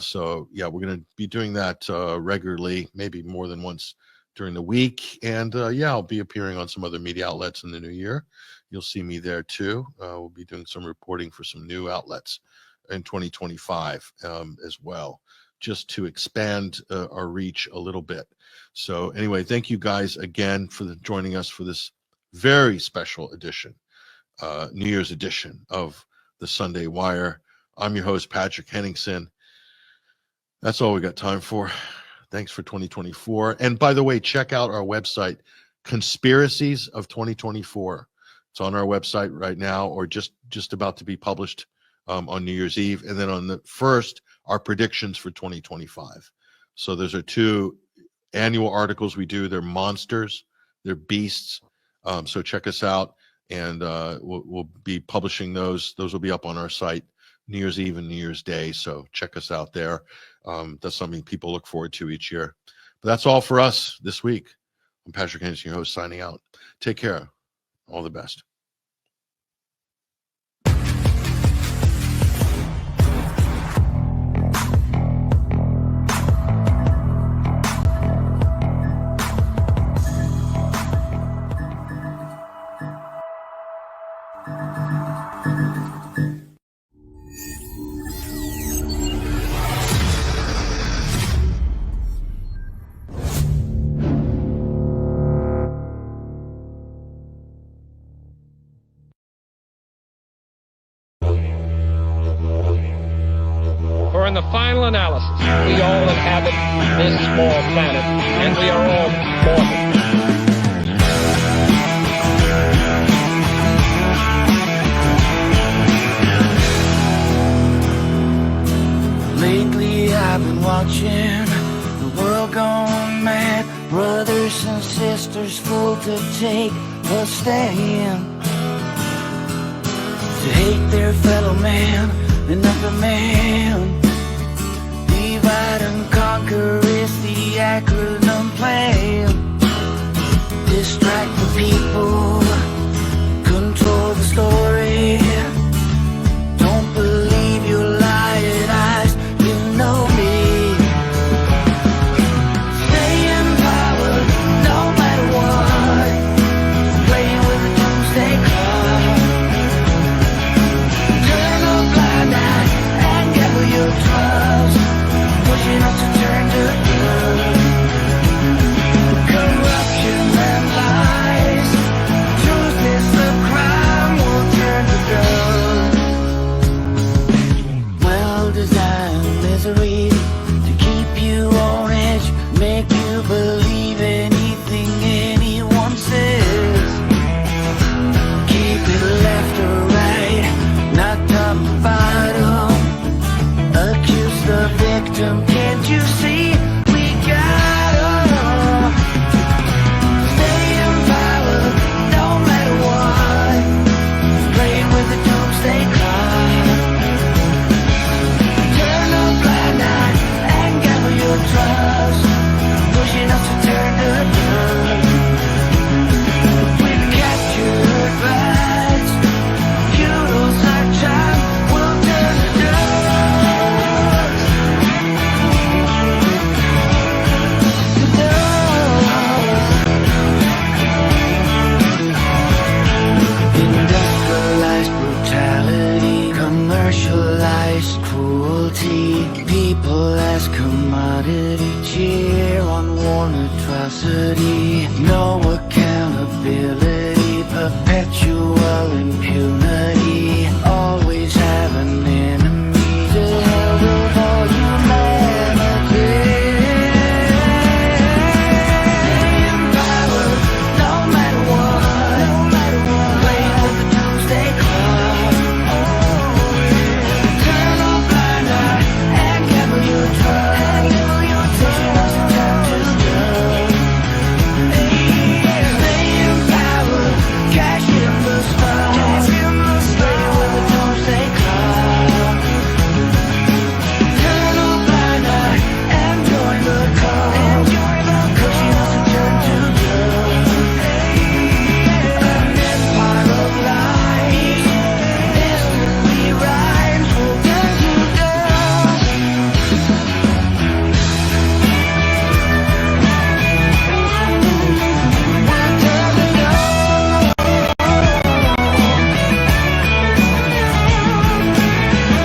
So yeah, we're going to be doing that regularly, maybe more than once during the week. And yeah, I'll be appearing on some other media outlets in the new year. You'll see me there too. We'll be doing some reporting for some new outlets in 2025 as well, just to expand our reach a little bit. So anyway, thank you guys again for joining us for this very special edition, New Year's edition of the Sunday Wire. I'm your host, Patrick Henningsen. That's all we got time for. Thanks for 2024. And by the way, check out our website, Conspiracies of 2024. It's on our website right now, or just about to be published on New Year's Eve. And then on the 1st, our predictions for 2025. So those are 2 annual articles we do. They're monsters, they're beasts. So check us out, and we'll be publishing those. Those will be up on our site New Year's Eve and New Year's Day. So check us out there. That's something people look forward to each year. But that's all for us this week. I'm Patrick Henningsen, your host, signing out. Take care. All the best. In the final analysis, we all inhabit this small planet, and we are all mortal. Lately I've been watching the world gone mad, brothers and sisters full to take a stand, to hate their fellow man, another man. Divide and conquer is the acronym plan. Distract the people, control the story. Don't believe your lying eyes, you know me. Stay in power, no matter what. Playing with a doomsday clock. Turn a blind eye and gamble your divided each year on war and atrocity. No accountability, perpetual impunity. Always have an enemy to hell with all humanity. In power, no matter what, playing with the doomsday clock. Turn a blind eye and gamble your trust. Teaching us to turn to love. Stay in power, cash in the stars. Playing with the doomsday clock. Turn a blind eye and join the cause. Pushing us to turn to love. An empire of lies. Destiny rhymes will turn to dust.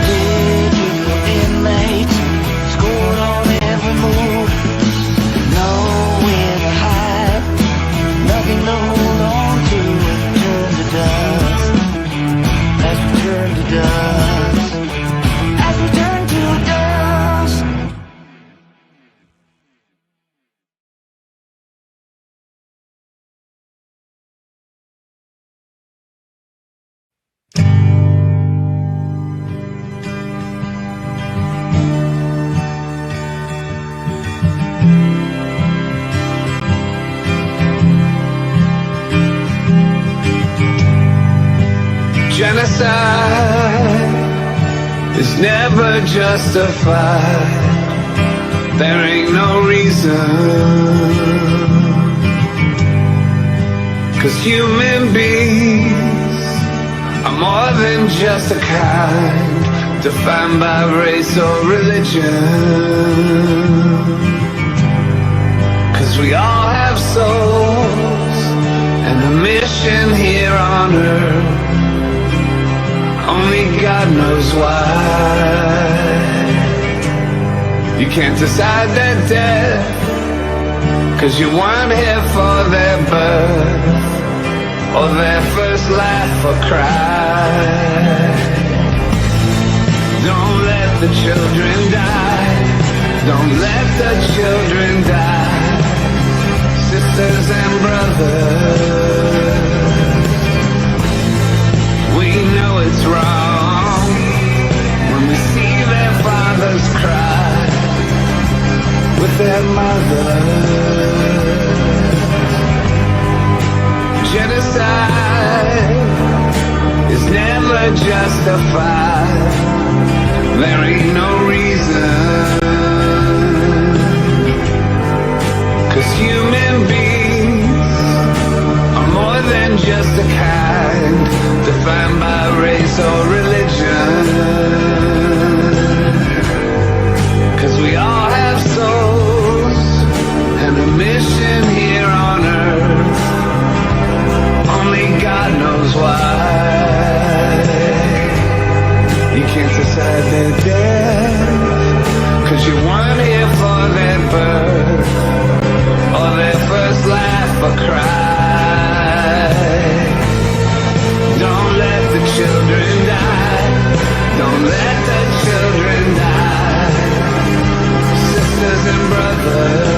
Digital inmates scored on every move. Nowhere to hide, nothing to hold on to. Turn to dust as we turn to dust. As we turn to dust. Genocide is never justified. There ain't no reason. 'Cause human beings are more than just a kind, defined by race or religion. 'Cause we all have souls and a mission here on earth. Only God knows why. You can't decide their death, 'cause you weren't here for their birth or their first laugh or cry. Don't let the children die. Don't let the children die. Sisters and brothers, we know it's wrong when we see their fathers cry with their mothers. Genocide is never justified. There ain't no reason. 'Cause human beings are more than just a kind, defined by race or religion. 'Cause we all have souls and a mission here on earth. Only God knows why. You can't decide their death, 'cause you weren't here for their birth or their first laugh or cry. Don't let the children die. Don't let the children die. Sisters and brothers,